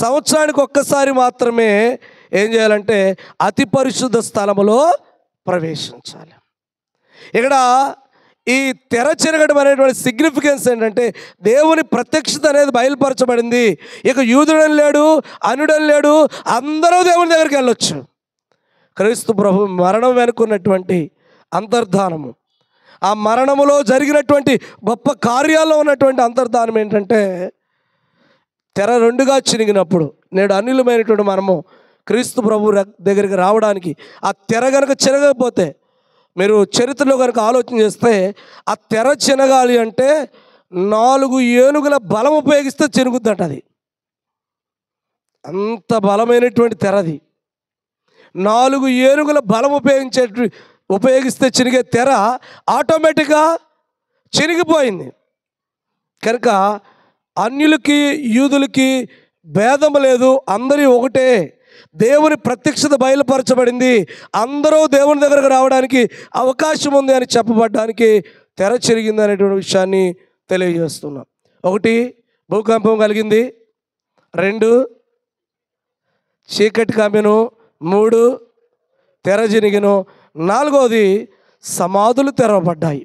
సంవత్సరానికి ఒక్కసారి మాత్రమే ఏం చేయాలంటే అతి పరిశుద్ధ స్థలములో ప్రవేశించాలి. ఇక్కడ ఈ తెర చెరగడం అనేటువంటి సిగ్నిఫికెన్స్ ఏంటంటే, దేవుని ప్రత్యక్షత అనేది బయలుపరచబడింది. ఇక యూదుడని లేడు, అన్యుడని లేడు, అందరూ దేవుని దగ్గరికి వెళ్ళొచ్చు. క్రీస్తు ప్రభు మరణం వెనుకున్నటువంటి అంతర్ధానము, ఆ మరణములో జరిగినటువంటి గొప్ప కార్యాల్లో ఉన్నటువంటి అంతర్ధానం ఏంటంటే, తెర రెండుగా చినిగినప్పుడు నేడు అన్యులమైనటువంటి మనము క్రీస్తు ప్రభు దగ్గరికి రావడానికి ఆ తెర కనుక చిరగకపోతే, మీరు చరిత్రలో కనుక ఆలోచన చేస్తే, ఆ తెర చినగాలి అంటే 4 ఏనుగుల బలం ఉపయోగిస్తే చినుగుద్దట. అది అంత బలమైనటువంటి తెరది. 4 ఏనుగుల బలం ఉపయోగిస్తే చినిగే తెర ఆటోమేటిక్గా చినిగిపోయింది. కనుక అన్యులకి యూదులకి భేదం లేదు, అందరి ఒకటే. దేవుని ప్రత్యక్షత బయలుపరచబడింది, అందరూ దేవుని దగ్గరకు రావడానికి అవకాశం ఉంది అని చెప్పబడ్డానికి తెర చెరిగింది అనేటువంటి విషయాన్ని తెలియజేస్తున్నాం. 1 భూకంపం కలిగింది, 2 చీకటి కమ్మెను, 3 తెర చినిగెను, 4వది సమాధులు తెరవబడ్డాయి.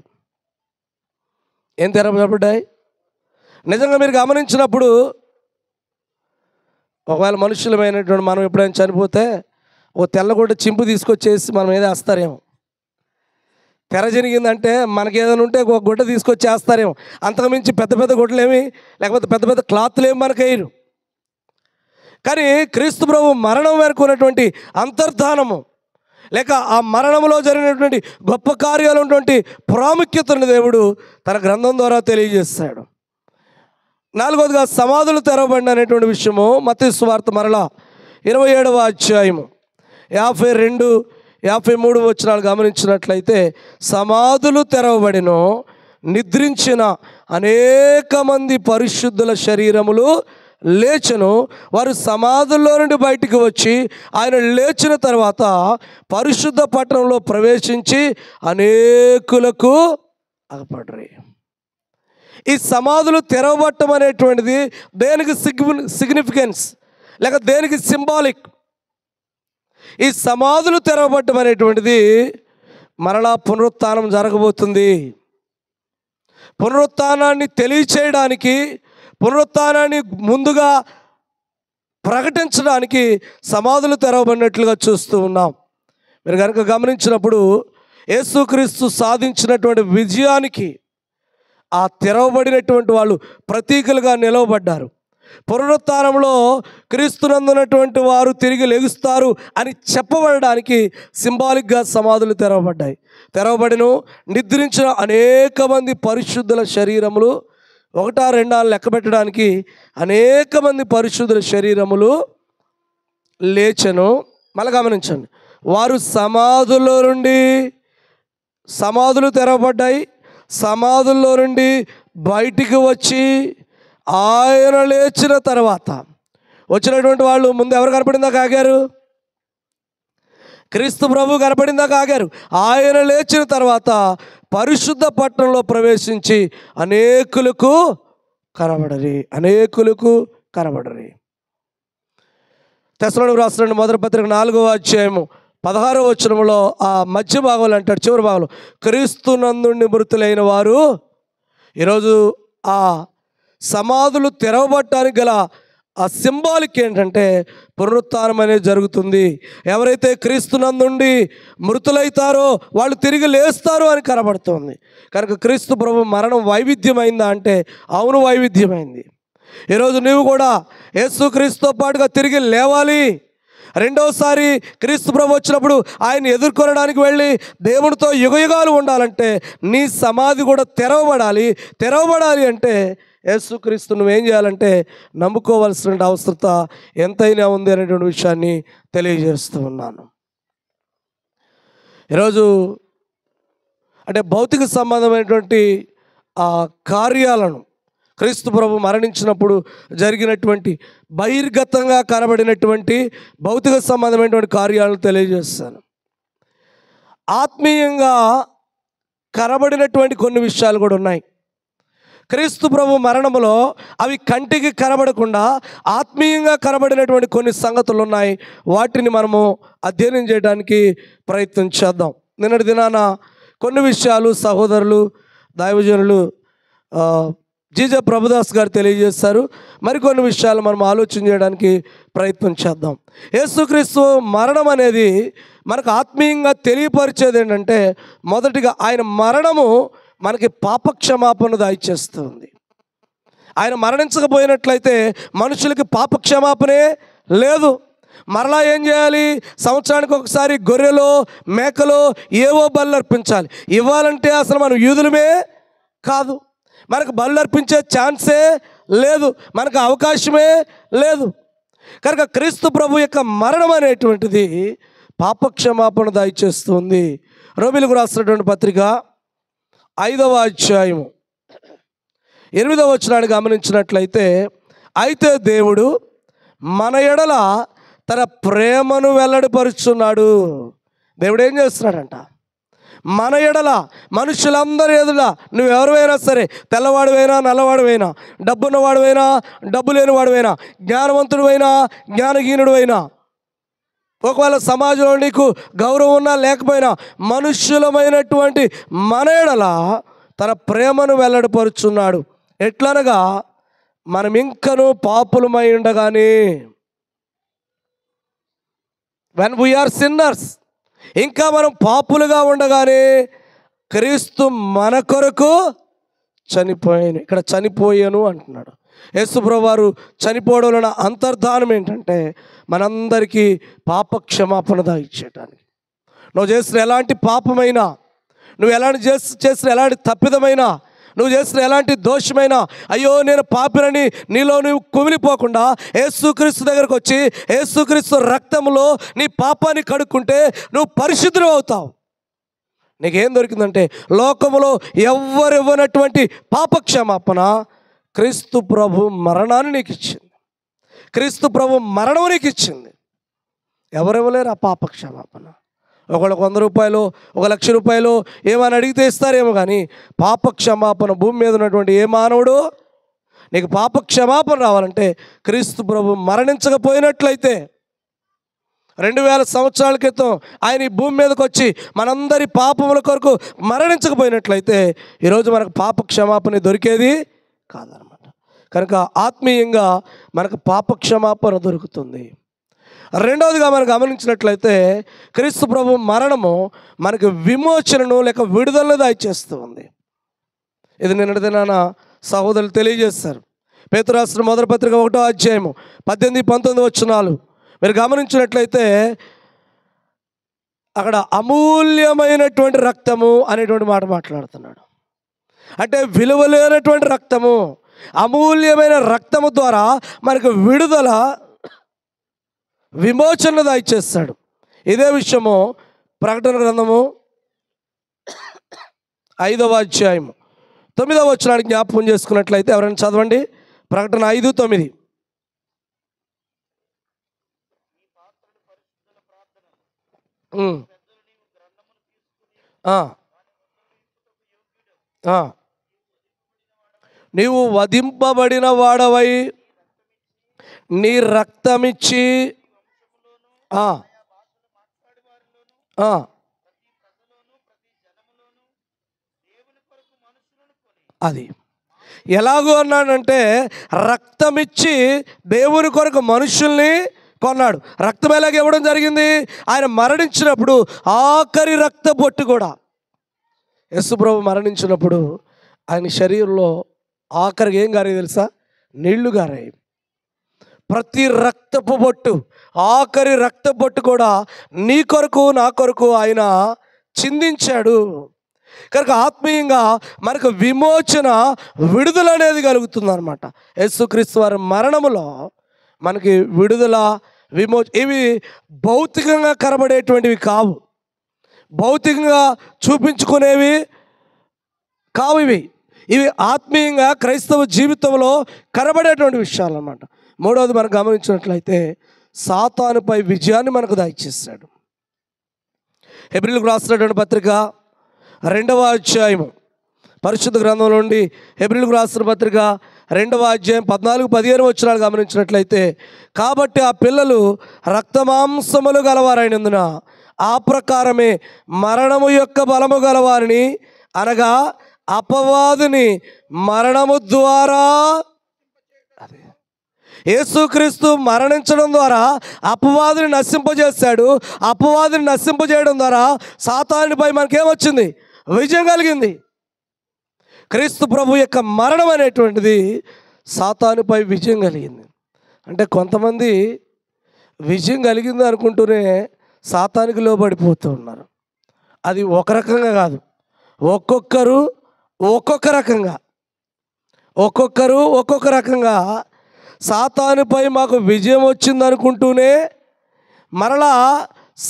ఏం తెరవబడ్డాయి? నిజంగా మీరు గమనించినప్పుడు, ఒకవేళ మనుషులమైనటువంటి మనం ఎప్పుడైనా చనిపోతే ఓ తెల్లగుడ్డ చింపు తీసుకొచ్చేసి మనం ఏదో వేస్తారేమో. తెర జరిగిందంటే మనకి ఏదైనా ఉంటే ఒక గుడ్డ తీసుకొచ్చి వేస్తారేమో. అంతకుమించి పెద్ద పెద్ద గుడ్డలేమి, లేకపోతే పెద్ద పెద్ద క్లాత్లు ఏమి మనకు వేయరు. కానీ క్రీస్తు ప్రభు మరణం వరకు ఉన్నటువంటి అంతర్ధానము, లేక ఆ మరణంలో జరిగినటువంటి గొప్ప కార్యాలు ఉన్నటువంటి ప్రాముఖ్యతను దేవుడు తన గ్రంథం ద్వారా తెలియజేస్తాడు. 4వదిగా సమాధులు తెరవబడిన అనేటువంటి విషయము మత్తయి సువార్త మరలా 27వ అధ్యాయము 52-53 వచనాలు గమనించినట్లయితే, సమాధులు తెరవబడిను, నిద్రించిన అనేక మంది పరిశుద్ధుల శరీరములు లేచెను. వారు సమాధుల్లో నుండి బయటికి వచ్చి ఆయన లేచిన తర్వాత పరిశుద్ధ పట్టణంలో ప్రవేశించి అనేకులకు అగపడ్డారు. ఈ సమాధులు తెరవబట్టం అనేటువంటిది దేనికి సిగ్నిఫికెన్స్, లేక దేనికి సింబాలిక్? ఈ సమాధులు తెరవబడటం అనేటువంటిది మరలా పునరుత్థానం జరగబోతుంది. పునరుత్థానాన్ని తెలియచేయడానికి, పునరుత్థానాన్ని ముందుగా ప్రకటించడానికి సమాధులు తెరవబడినట్లుగా చూస్తూ ఉన్నాం. మీరు కనుక గమనించినప్పుడు యేసుక్రీస్తు సాధించినటువంటి విజయానికి ఆ తెరవబడినటువంటి వాళ్ళు ప్రతీకలుగా నిలవబడ్డారు. పునరుత్థానంలో క్రీస్తునందున్నటువంటి వారు తిరిగి లెగుస్తారు అని చెప్పబడడానికి సింబాలిక్గా సమాధులు తెరవబడిను. నిద్రించిన అనేక మంది పరిశుద్ధుల శరీరములు, ఒకటా రెండా లెక్క పెట్టడానికి అనేక మంది పరిశుద్ధుల శరీరములు లేచెను. మళ్ళీ గమనించండి, వారు సమాధులు తెరవబడ్డాయి. సమాధుల్లో నుండి బయటికి వచ్చి ఆయన లేచిన తర్వాత వచ్చినటువంటి వాళ్ళు ముందు ఎవరు కనపడిందాక ఆగారు? క్రీస్తు ప్రభు కనపడిందాక ఆగారు. ఆయన లేచిన తర్వాత పరిశుద్ధ పట్టణంలో ప్రవేశించి అనేకులకు కనబడరి. తెస్సలోనికీయులకు రాసిన మొదటి పత్రిక 4వ అధ్యాయము 16వ వచనంలో ఆ మధ్య భాగంలో అంటాడు, చివరి భాగంలో, క్రీస్తునందు మృతులైన వారు. ఈరోజు ఆ సమాధులు తెరవబడటానికి గల ఆ సింబాలిక్ ఏంటంటే పునరుత్థానం అనేది జరుగుతుంది. ఎవరైతే క్రీస్తునందుండి మృతులైతారో వాళ్ళు తిరిగి లేస్తారు అని కనబడుతుంది. కనుక క్రీస్తు ప్రభు మరణం వైవిధ్యమైందా అంటే అవును, వైవిధ్యమైంది. ఈరోజు నీవు కూడా యేసుక్రీస్తుతో పాటుగా తిరిగి లేవాలి. రెండవసారి క్రీస్తు ప్రభు వచ్చినప్పుడు ఆయన ఎదుర్కొనడానికి వెళ్ళి దేవునితో యుగయుగాలు ఉండాలంటే నీ సమాధి కూడా తెరవబడాలి అంటే యేసుక్రీస్తు నువ్వేం చేయాలంటే నమ్ముకోవాల్సిన అవసరత ఎంతైనా ఉంది అనేటువంటి విషయాన్ని తెలియజేస్తూ ఉన్నాను. ఈరోజు అంటే భౌతిక సంబంధమైనటువంటి ఆ కార్యాలను క్రీస్తు ప్రభు మరణించినప్పుడు జరిగినటువంటి బహిర్గతంగా కనబడినటువంటి భౌతిక సంబంధమైనటువంటి కార్యాలను తెలియజేస్తాను. ఆత్మీయంగా కనబడినటువంటి కొన్ని విషయాలు కూడా ఉన్నాయి. క్రీస్తు ప్రభు మరణములో అవి కంటికి కనబడకుండా ఆత్మీయంగా కనబడినటువంటి కొన్ని సంగతులు ఉన్నాయి. వాటిని మనము అధ్యయనం చేయడానికి ప్రయత్నం చేద్దాం. నిన్నటి దినాన కొన్ని విషయాలు సహోదరులు దైవజనులు జీజే ప్రభుదాస్ గారు తెలియజేస్తారు. మరికొన్ని విషయాలు మనం ఆలోచన చేయడానికి ప్రయత్నం చేద్దాం. యేసుక్రీస్తు మరణం అనేది మనకు ఆత్మీయంగా తెలియపరిచేది ఏంటంటే, మొదటిగా ఆయన మరణము మనకి పాపక్షమాపణ దయచేస్తుంది. ఆయన మరణించకపోయినట్లయితే మనుషులకి పాపక్షమాపణే లేదు. మరలా ఏం చేయాలి? సంవత్సరానికి ఒకసారి గొర్రెలో మేకలో ఏవో బలు అర్పించాలి. ఇవ్వాలంటే అసలు మనం యూదులమే కాదు, మనకు బలు అర్పించే ఛాన్సే లేదు, మనకు అవకాశమే లేదు. కనుక క్రీస్తు ప్రభు యొక్క మరణం అనేటువంటిది పాపక్షమాపణ దయచేస్తుంది. రోమీయులకు రాసినటువంటి పత్రిక 5వ అధ్యాయము 8వ వచనాన్ని గమనించినట్లయితే, అయితే దేవుడు మన ఎడల తన ప్రేమను వెల్లడిపరుచున్నాడు. దేవుడు ఏం చేస్తున్నాడంట? మన ఎడల, మనుషులందరి ఎదుట, నువ్వెవరివైనా సరే, తెల్లవాడివైనా నల్లవాడివైనా, డబ్బున్నవాడివైనా డబ్బు లేనివాడివైనా, జ్ఞానవంతుడివైనా జ్ఞానహీనుడివైనా, ఒకవేళ సమాజంలో నీకు గౌరవం ఉన్నా లేకపోయినా, మనుష్యులమైనటువంటి మన ఎడల తన ప్రేమను వెల్లడిపరుచున్నాడు. ఎట్లనగా మనం ఇంకనూ పాపులమై ఉండగానే, when we are sinners, ఇంకా మనం పాపులుగా ఉండగానే క్రీస్తు మన కొరకు చనిపోయాను. ఇక్కడ చనిపోయాను అంటున్నాడు. యేసుప్రభు వారు చనిపోవడం వలన అంతర్ధానం ఏంటంటే మనందరికీ పాప క్షమాపణ ఇచ్చేయటానికి. నువ్వు చేసిన ఎలాంటి పాపమైనా, నువ్వు చేసిన ఎలాంటి తప్పిదమైనా, నువ్వు చేసిన ఎలాంటి దోషమైనా, అయ్యో నేను పాపినని నీలో నువ్వు కుమిలిపోకుండా యేసుక్రీస్తు దగ్గరకు వచ్చి యేసుక్రీస్తు రక్తంలో నీ పాపాన్ని కడుక్కుంటే నువ్వు పరిశుద్ధుడు అవుతావు. నీకేం దొరికిందంటే లోకములో ఎవ్వరివ్వనటువంటి పాపక్షమాపణ క్రీస్తు ప్రభు మరణాన్ని నీకు ఇచ్చింది. క్రీస్తు ప్రభు మరణం నీకు ఇచ్చింది. ఎవరివ్వలేరు ఆ పాపక్షమాపణ. ఒకళ్ళకి 100 రూపాయలు, 1,00,000 రూపాయలు ఏమని అడిగితే ఇస్తారేమో, కానీ పాపక్షమాపణ భూమి మీద ఉన్నటువంటి ఏ మానవుడు నీకు పాపక్షమాపణ రావాలంటే క్రీస్తు ప్రభు మరణించకపోయినట్లయితే, 2000 సంవత్సరాల క్రితం ఆయన ఈ భూమి మీదకి వచ్చి మనందరి పాపముల కొరకు మరణించకపోయినట్లయితే ఈరోజు మనకు పాప క్షమాపణ దొరికేది కాదనమాట. కనుక ఆత్మీయంగా మనకు పాప క్షమాపణ దొరుకుతుంది. రెండవదిగా మనం గమనించినట్లయితే క్రీస్తు ప్రభు మరణము మనకు విమోచనను లేక విడుదలను దయచేస్తూ ఉంది. ఇది నిన్నటి దినాన సహోదరులు తెలియజేస్తారు. పేతురు రాసిన మొదటి పత్రిక 1వ అధ్యాయము 18-19 వచనాలు మీరు గమనించినట్లయితే అక్కడ అమూల్యమైనటువంటి రక్తము అనేటువంటి మాట మాట్లాడుతున్నాడు. అంటే విలువలేనటువంటి రక్తము, అమూల్యమైన రక్తము ద్వారా మనకు విడుదల విమోచన దయచేస్తాడు. ఇదే విషయము ప్రకటన గ్రంథము 5వ అధ్యాయము 9వ వచనానికి జ్ఞాపకం చేసుకున్నట్లయితే ఎవరైనా చదవండి. ప్రకటన 5:9. నీవు వధింపబడిన వాడవై నీ రక్తమిచ్చి అది ఎలాగో అన్నాడంటే రక్తమిచ్చి దేవుని కొరకు మనుషుల్ని కొన్నాడు. రక్తం ఎలాగ ఇవ్వడం జరిగింది? ఆయన మరణించినప్పుడు ఆఖరి రక్త బొట్టు కూడా, యేసుప్రభు మరణించినప్పుడు ఆయన శరీరంలో ఆఖరికి ఏం గారాయి తెలుసా? నీళ్లు గారాయి. ప్రతి రక్తపు బొట్టు, ఆఖరి రక్త బొట్టు కూడా నీ కొరకు నా కొరకు ఆయన చిందించాడు. కనుక ఆత్మీయంగా మనకు విమోచన, విడుదల అనేది కలుగుతుంది అనమాట. యేసుక్రీస్తు వారి మరణములో మనకి విడుదల, ఇవి భౌతికంగా కనబడేటువంటివి కావు, భౌతికంగా చూపించుకునేవి కావు. ఇవి ఆత్మీయంగా క్రైస్తవ జీవితంలో కనబడేటువంటి విషయాలు అన్నమాట. మూడవది మనం గమనించినట్లయితే సాతానుపై విజయాన్ని మనకు దయచేస్తాడు. హెబ్రీయులకు రాసినటువంటి పత్రిక 2వ అధ్యాయము, పరిశుద్ధ గ్రంథం నుండి హెబ్రీయులకు రాసిన పత్రిక 2వ అధ్యాయం 14-15 వచనాలు గమనించినట్లయితే, కాబట్టి ఆ పిల్లలు రక్తమాంసములు గలవారైనందున ఆ ప్రకారమే మరణము యొక్క బలము గలవారిని, అనగా అపవాదిని మరణము ద్వారా, యేసుక్రీస్తు మరణించడం ద్వారా అపవాదిని నశింపజేశాడు. అపవాదిని నశింపజేయడం ద్వారా సాతానుపై మనకేమొచ్చింది? విజయం కలిగింది. క్రీస్తు ప్రభు యొక్క మరణం అనేటువంటిది సాతానుపై విజయం కలిగింది. అంటే కొంతమంది విజయం కలిగింది అనుకుంటూనే సాతానికి లోబడిపోతూ ఉన్నారు. అది ఒక రకంగా కాదు, ఒక్కొక్కరు ఒక్కొక్క రకంగా సాతానుపై మాకు విజయం వచ్చింది అనుకుంటూనే మరలా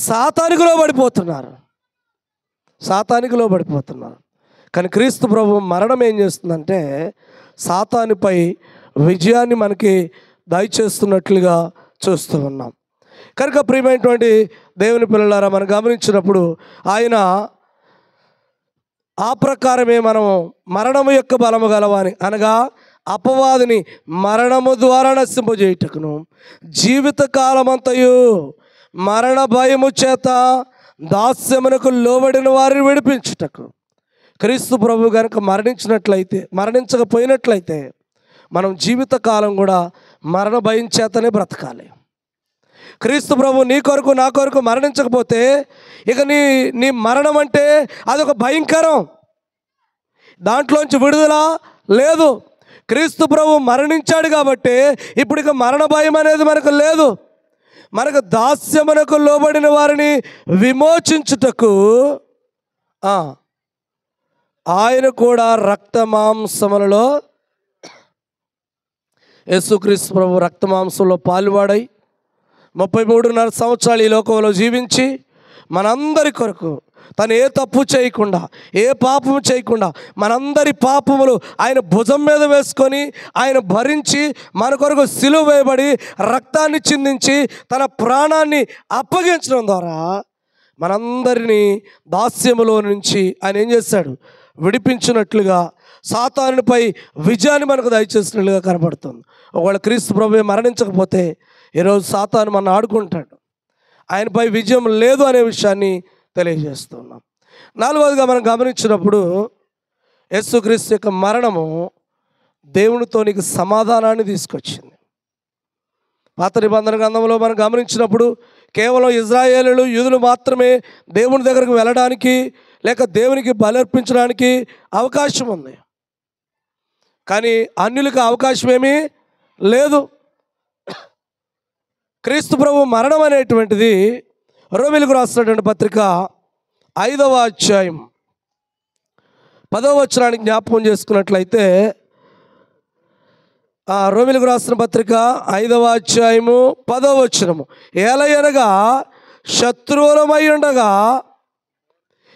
సాతానికి లోబడిపోతున్నారు. కానీ క్రీస్తు ప్రభు మరణం ఏం చేస్తుందంటే సాతానుపై విజయాన్ని మనకి దయచేస్తున్నట్లుగా చూస్తూ ఉన్నాం. కనుక ప్రియమైనటువంటి దేవుని పిల్లలారా, మనం గమనించినప్పుడు ఆయన ఆ ప్రకారమే మనం మరణము యొక్క బలము గలవాని, అనగా అపవాదిని మరణము ద్వారా నశింపజేయుటకును, జీవితకాలమంతయు మరణ భయము చేత దాస్యమునకు లోబడిన వారిని విడిపించుటకు. క్రీస్తు ప్రభు కనుక మరణించకపోయినట్లయితే మనం జీవితకాలం కూడా మరణ భయం చేతనే బ్రతకాలి. క్రీస్తు ప్రభు నీ కొరకు నా కొరకు మరణించకపోతే ఇక నీ మరణం అంటే అదొక భయంకరం, దాంట్లోంచి విడుదల లేదు. క్రీస్తు ప్రభు మరణించాడు కాబట్టి ఇప్పుడు ఇక మరణ భయం అనేది మనకు లేదు. మనకు దాస్యమునకు లోబడిన వారిని విమోచించుటకు ఆయన కూడా రక్తమాంసములలో, యేసుక్రీస్తు ప్రభు రక్తమాంసంలో పాలువాడై 33.5 సంవత్సరాలు ఈ లోకంలో జీవించి మనందరి కొరకు తను ఏ తప్పు చేయకుండా, ఏ పాపము చేయకుండా మనందరి పాపములు ఆయన భుజం మీద వేసుకొని ఆయన భరించి మన కొరకు సిలువ వేయబడి రక్తాన్ని చిందించి తన ప్రాణాన్ని అప్పగించడం ద్వారా మనందరినీ దాస్యములో నుంచి ఆయన ఏం చేశాడు? విడిపించినట్లుగా, సాతానుపై విజయాన్ని మనకు దయచేసినట్లుగా కనబడుతుంది. ఒకవేళ క్రీస్తు ప్రభువే మరణించకపోతే ఈరోజు సాతాను మనం ఆడుకుంటాడు. ఆయనపై విజయం లేదు అనే విషయాన్ని తెలియజేస్తున్నాం. నాలుగవదిగా మనం గమనించినప్పుడు యేసుక్రీస్తు యొక్క మరణము దేవునితో నీకు సమాధానాన్ని తీసుకొచ్చింది. పాత నిబంధన గ్రంథంలో మనం గమనించినప్పుడు కేవలం ఇజ్రాయేలీలు యూదులు మాత్రమే దేవుని దగ్గరకు వెళ్ళడానికి లేక దేవునికి బలర్పించడానికి అవకాశం ఉంది. కానీ అన్యులకు అవకాశం ఏమీ లేదు. క్రీస్తు ప్రభు మరణం అనేటువంటిది రోమీయులకు రాసినటువంటి పత్రిక 5వ అధ్యాయం 10వ వచనానికి జ్ఞాపకం చేసుకున్నట్లయితే, రోమీయులకు రాసిన పత్రిక 5వ అధ్యాయము 10వ వచనము, ఏలయనగా శత్రువులమై ఉండగా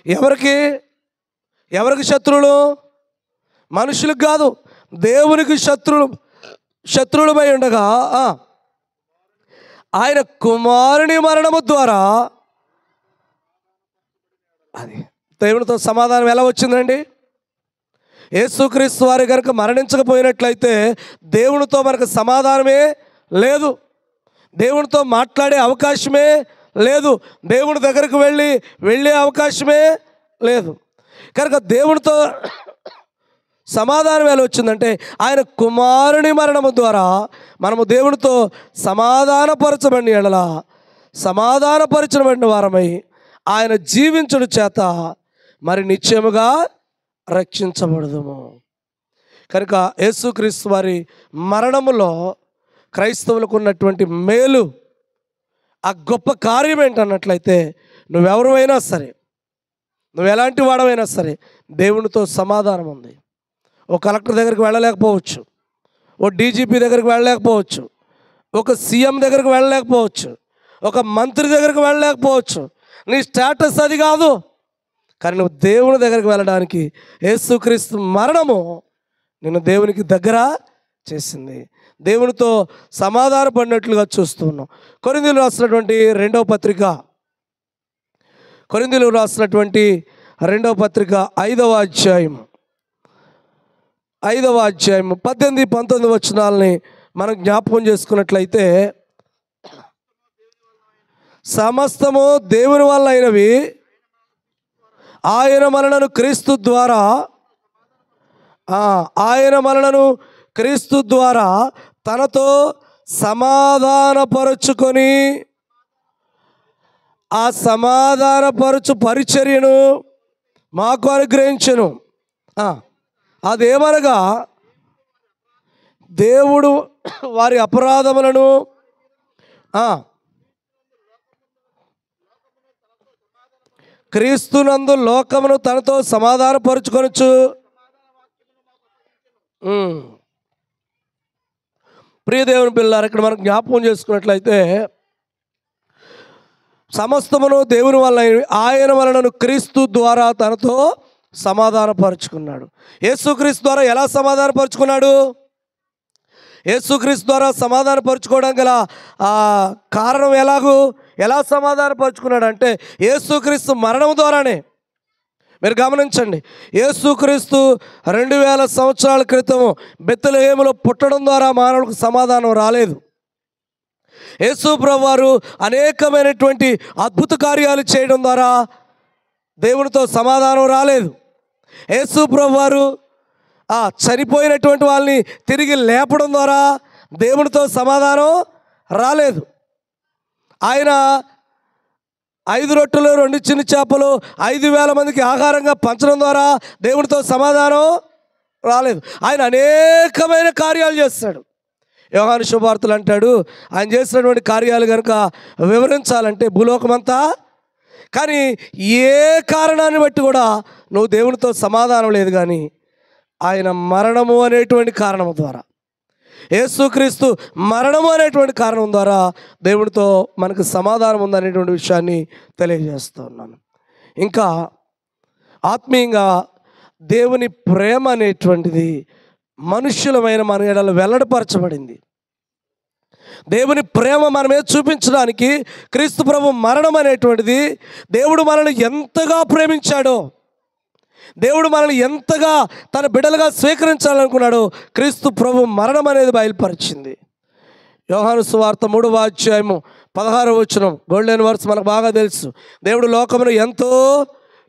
ఎవరికి శత్రువులు? మనుషులకు కాదు, దేవునికి శత్రువులమై ఉండగా ఆయన కుమారుని మరణము ద్వారా అది దేవునితో సమాధానం ఎలా వచ్చిందండి? యేసుక్రీస్తు వారి కనుక మరణించకపోయినట్లయితే దేవునితో మనకు సమాధానమే లేదు, దేవునితో మాట్లాడే అవకాశమే లేదు, దేవుని దగ్గరకు వెళ్ళే అవకాశమే లేదు. కనుక దేవునితో సమాధానం ఎలా వచ్చిందంటే ఆయన కుమారుని మరణము ద్వారా మనము దేవునితో సమాధానపరచబడిన వారమై ఆయన జీవించుడు చేత మరి నిశ్చయముగా రక్షించబడదుము. కనుక యేసుక్రీస్తు వారి మరణములో క్రైస్తవులకు ఉన్నటువంటి మేలు, ఆ గొప్ప కార్యం ఏంటన్నట్లయితే, నువ్వెవరైనా సరే, నువ్వు ఎలాంటి వాడమైనా సరే దేవునితో సమాధానం ఉంది. ఓ కలెక్టర్ దగ్గరికి వెళ్ళలేకపోవచ్చు, ఓ డీజీపీ దగ్గరికి వెళ్ళలేకపోవచ్చు, ఒక సీఎం దగ్గరికి వెళ్ళలేకపోవచ్చు, ఒక మంత్రి దగ్గరికి వెళ్ళలేకపోవచ్చు. నీ స్టేటస్ అది కాదు. కానీ నువ్వు దేవుని దగ్గరికి వెళ్ళడానికి యేసుక్రీస్తు మరణము నిన్ను దేవునికి దగ్గర చేసింది. దేవునితో సమాధాన పడినట్లుగా చూస్తున్నాం. కొరింథీయులకు రాసినటువంటి రెండవ పత్రిక 5వ అధ్యాయం 18-19 వచనాలని మనం జ్ఞాపకం చేసుకున్నట్లయితే, సమస్తము దేవుని వల్ల అయినవి, ఆయన మనలను క్రీస్తు ద్వారా తనతో సమాధానపరుచుకొని ఆ సమాధానపరచు పరిచర్యను మాకు అనుగ్రహించెను. అదేమనగా దేవుడు వారి అపరాధములను క్రీస్తునందు లోకమును తనతో సమాధానపరుచుకొనొచ్చు. ప్రియ దేవుని పిల్లారు, ఇక్కడ మనం జ్ఞాపకం చేసుకున్నట్లయితే, సమస్తమును దేవుని వల్ల ఆయన వలనను క్రీస్తు ద్వారా తనతో సమాధానపరుచుకున్నాడు. యేసుక్రీస్తు ద్వారా ఎలా సమాధానపరుచుకున్నాడు? యేసుక్రీస్తు ద్వారా సమాధానపరుచుకోవడం గల కారణం ఎలా సమాధానపరుచుకున్నాడు అంటే యేసుక్రీస్తు మరణం ద్వారానే. మీరు గమనించండి, యేసుక్రీస్తు 2000 సంవత్సరాల క్రితం బెత్లెహేములో పుట్టడం ద్వారా మానవులకు సమాధానం రాలేదు. యేసు ప్రభువారు అనేకమైనటువంటి అద్భుత కార్యాలు చేయడం ద్వారా దేవునితో సమాధానం రాలేదు. యేసు ప్రభువారు చనిపోయినటువంటి వాళ్ళని తిరిగి లేపడం ద్వారా దేవునితో సమాధానం రాలేదు. ఆయన 5 రొట్టెలు 2 చిన్న చేపలు 5,000 మందికి ఆహారంగా పంచడం ద్వారా దేవునితో సమాధానం రాలేదు. ఆయన అనేకమైన కార్యాలు చేస్తాడు. యోహాను శుభవార్తలు అంటాడు, ఆయన చేసినటువంటి కార్యాలు కనుక వివరించాలంటే భూలోకమంతా, కానీ ఏ కారణాన్ని బట్టి కూడా నువ్వు దేవునితో సమాధానం లేదు. కానీ ఆయన మరణము అనేటువంటి కారణం ద్వారా, యేసుక్రీస్తు మరణము అనేటువంటి కారణం ద్వారా దేవునితో మనకు సమాధానం ఉందనేటువంటి విషయాన్ని తెలియజేస్తున్నాను. ఇంకా ఆత్మీయంగా దేవుని ప్రేమ అనేటువంటిది మనుష్యులమైన మన ఎడల వెల్లడిపరచబడింది. దేవుని ప్రేమ మన మీద చూపించడానికి క్రీస్తు ప్రభు మరణం అనేటువంటిది, దేవుడు మనల్ని ఎంతగా ప్రేమించాడో, దేవుడు మనల్ని ఎంతగా తన బిడ్డలుగా స్వీకరించాలనుకున్నాడో క్రీస్తు ప్రభు మరణం అనేది బయలుపరిచింది. యోహాను సువార్త 3వ అధ్యాయము 16వ వచనం గోల్డెన్ వర్స్ మనకు బాగా తెలుసు. దేవుడు లోకమును ఎంతో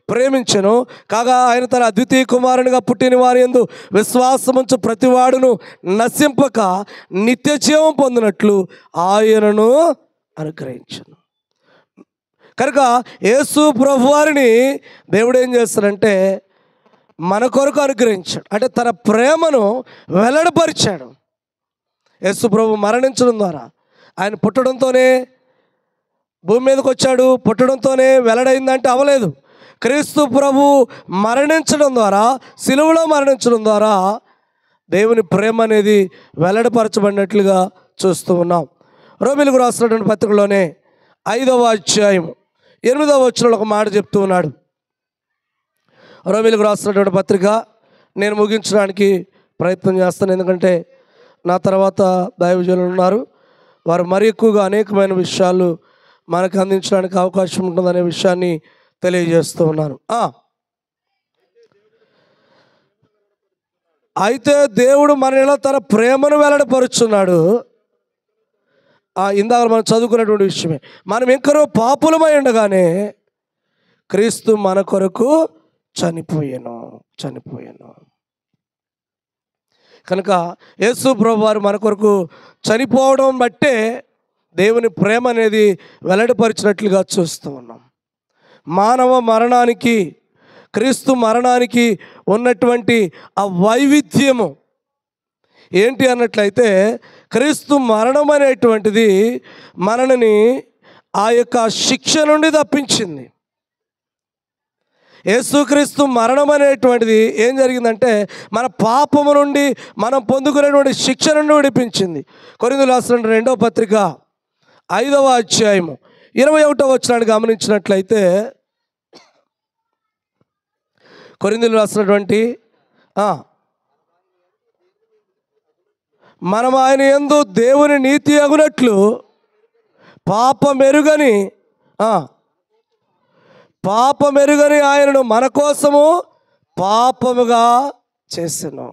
ప్రేమించెను కాగా ఆయన తన అద్వితీయ కుమారునిగా పుట్టిన వారి యందు విశ్వాసముంచు ప్రతివాడును నశింపక నిత్య జీవం పొందినట్లు ఆయనను అనుగ్రహించను. కనుక యేసు ప్రభువారిని దేవుడు ఏం చేస్తాడంటే మన కొరకు అనుగ్రహించాడు, అంటే తన ప్రేమను వెల్లడిపరిచాడు. యేసు ప్రభు మరణించడం ద్వారా, ఆయన పుట్టడంతోనే భూమి మీదకి వచ్చాడు, పుట్టడంతోనే వెల్లడైందంటే అవలేదు. క్రీస్తు ప్రభు మరణించడం ద్వారా, సిలువలో మరణించడం ద్వారా దేవుని ప్రేమ అనేది వెల్లడిపరచబడినట్లుగా చూస్తూ ఉన్నాం. రోమీయులకు రాసినటువంటి పత్రికలోనే 5వ అధ్యాయం 8వ వచనంలో ఒక మాట చెప్తూ ఉన్నాడు. రోమీయులకు రాసినటువంటి పత్రిక నేను ముగించడానికి ప్రయత్నం చేస్తాను, ఎందుకంటే నా తర్వాత దైవజనులు ఉన్నారు, వారు మరి ఎక్కువగా అనేకమైన విషయాలు మనకు అందించడానికి అవకాశం ఉంటుందనే విషయాన్ని తెలియజేస్తూ ఉన్నాను. అయితే దేవుడు మనలో తన ప్రేమను వెల్లడిపరుచున్నాడు. ఇందాక మనం చదువుకున్నటువంటి విషయమే, మనం ఇంకనూ పాపులమై ఉండగానే క్రీస్తు మన కొరకు చనిపోయాను. కనుక యేసు ప్రభు వారు మన కొరకు చనిపోవడం బట్టే దేవుని ప్రేమ అనేది వెల్లడిపరిచినట్లుగా చూస్తూ ఉన్నాం. మానవ మరణానికి, క్రీస్తు మరణానికి ఉన్నటువంటి ఆ వైవిధ్యము ఏంటి అన్నట్లయితే, క్రీస్తు మరణం అనేటువంటిది మనల్ని ఆ యొక్క శిక్ష నుండి తప్పించింది. యేసుక్రీస్తు మరణం అనేటువంటిది ఏం జరిగిందంటే మన పాపము నుండి మనం పొందుకునేటువంటి శిక్ష నుండి విడిపించింది. కొరింథీయులకు రాసిన 2వ పత్రిక 5వ అధ్యాయము 21వ వచనాన్ని గమనించినట్లయితే, కొరింథీయులకు రాసినటువంటి మనం ఆయన యందు దేవుని నీతి అగునట్లు పాపమెరుగని ఆయనను మన కోసము పాపముగా చేసెను.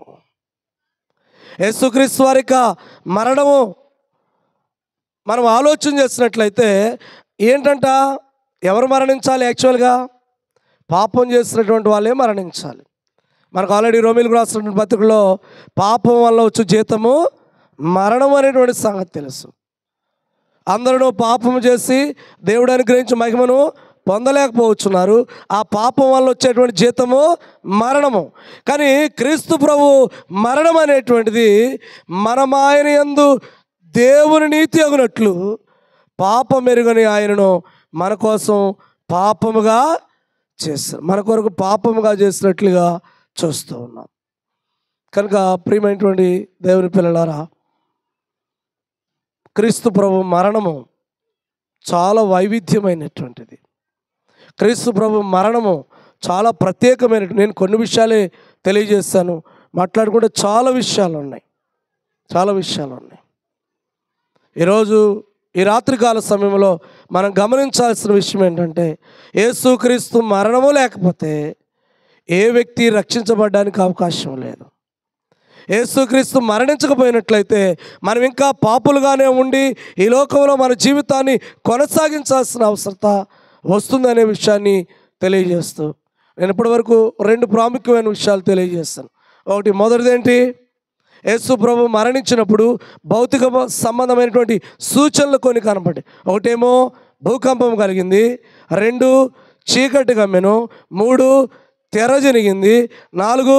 యేసుక్రీస్తు వారి యొక్క మరణము మనం ఆలోచన చేసినట్లయితే ఏంటంట, ఎవరు మరణించాలి? యాక్చువల్గా పాపం చేసినటువంటి వాళ్ళే మరణించాలి. మనకు ఆల్రెడీ రోమీయులకు రాసినటువంటి పత్రికలో పాపం వల్ల వచ్చే జీతము మరణం అనేటువంటి సంగతి తెలుసు. అందరూ పాపము చేసి దేవుడు అనుగ్రహించిన మహిమను పొందలేకపోతున్నారు. ఆ పాపం వల్ల వచ్చేటువంటి జీతము మరణము. కానీ క్రీస్తు ప్రభు మరణం అనేటువంటిది మనం ఆయన యందు దేవుని నీతి అగునట్లు పాపమెరుగని ఆయనను మన కోసం పాపముగా చేస్తారు, మన కొరకు పాపముగా చేసినట్లుగా చూస్తూ ఉన్నాం. కనుక ప్రియమైనటువంటి దేవుని పిల్లలారా, క్రీస్తు ప్రభు మరణము చాలా వైవిధ్యమైనటువంటిది. క్రీస్తు ప్రభు మరణము చాలా ప్రత్యేకమైనటువంటి, నేను కొన్ని విషయాలే తెలియజేస్తాను, మాట్లాడుకుంటే చాలా విషయాలు ఉన్నాయి. ఈరోజు ఈ రాత్రికాల సమయంలో మనం గమనించాల్సిన విషయం ఏంటంటే, యేసుక్రీస్తు మరణము లేకపోతే ఏ వ్యక్తి రక్షించబడడానికి అవకాశం లేదు. యేసుక్రీస్తు మరణించకపోయినట్లయితే మనం ఇంకా పాపులుగానే ఉండి ఈ లోకంలో మన జీవితాన్ని కొనసాగించాల్సిన అవసరత వస్తుందనే విషయాన్ని తెలియజేస్తూ నేను ఇప్పటివరకు 2 ప్రాముఖ్యమైన విషయాలు తెలియజేస్తాను. ఒకటి, మొదటిదేంటి, యేసు ప్రభు మరణించినప్పుడు భౌతిక సంబంధమైనటువంటి సూచనలు కొన్ని కనపడ్డాయి. ఒకటేమో భూకంపం కలిగింది, 2 చీకటి గమ్మెను, 3 తెర జరిగింది, 4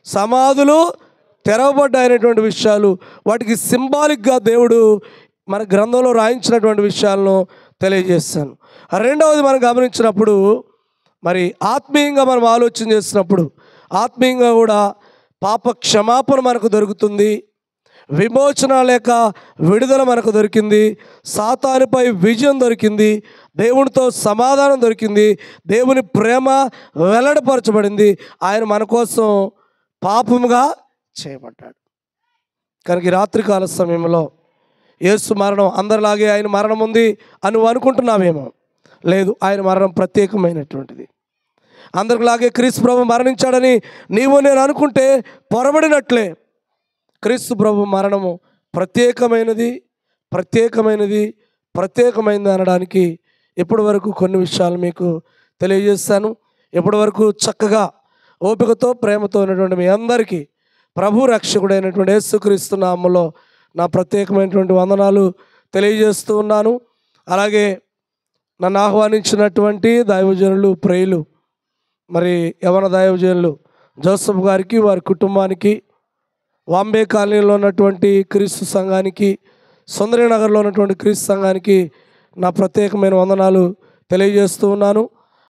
సమాధులు తెరవబడ్డాయనేటువంటి విషయాలు, వాటికి సింబాలిక్గా దేవుడు మన గ్రంథంలో రాయించినటువంటి విషయాలను తెలియజేస్తాను. రెండవది మనం గమనించినప్పుడు, మరి ఆత్మీయంగా మనం ఆలోచన చేసినప్పుడు, ఆత్మీయంగా కూడా పాప క్షమాపణ మనకు దొరుకుతుంది, విమోచన లేక విడుదల మనకు దొరికింది, సాతానుపై విజయం దొరికింది, దేవునితో సమాధానం దొరికింది, దేవుని ప్రేమ వెల్లడిపరచబడింది, ఆయన మన కోసం పాపముగా చేయబడ్డాడు. కనుక ఈ రాత్రికాల సమయంలో యేసు మరణం అందరిలాగే ఆయన మరణం ఉంది అని నువ్వు అనుకుంటున్నావేమో, లేదు, ఆయన మరణం ప్రత్యేకమైనటువంటిది. అందరిలాగే క్రీస్తు ప్రభు మరణించాడని నీవు నేను అనుకుంటే పొరబడినట్లే. క్రీస్తు ప్రభు మరణము ప్రత్యేకమైనది, ప్రత్యేకమైంది అనడానికి ఇప్పటి వరకు కొన్ని విషయాలు మీకు తెలియజేస్తాను. ఇప్పటి వరకు చక్కగా ఓపికతో ప్రేమతో ఉన్నటువంటి మీ అందరికీ ప్రభు రక్షకుడైనటువంటి యేసుక్రీస్తు నామములో నా ప్రత్యేకమైనటువంటి వందనాలు తెలియజేస్తూ ఉన్నాను. అలాగే నన్ను ఆహ్వానించినటువంటి దైవజనులు, ప్రియులు, మరి యవన దైవజనులు జోసఫ్ గారికి, వారి కుటుంబానికి, వాంబే కాలనీలో ఉన్నటువంటి క్రీస్తు సంఘానికి, సుందరీనగర్లో ఉన్నటువంటి క్రీస్తు సంఘానికి నా ప్రత్యేకమైన వందనాలు తెలియజేస్తూ ఉన్నాను.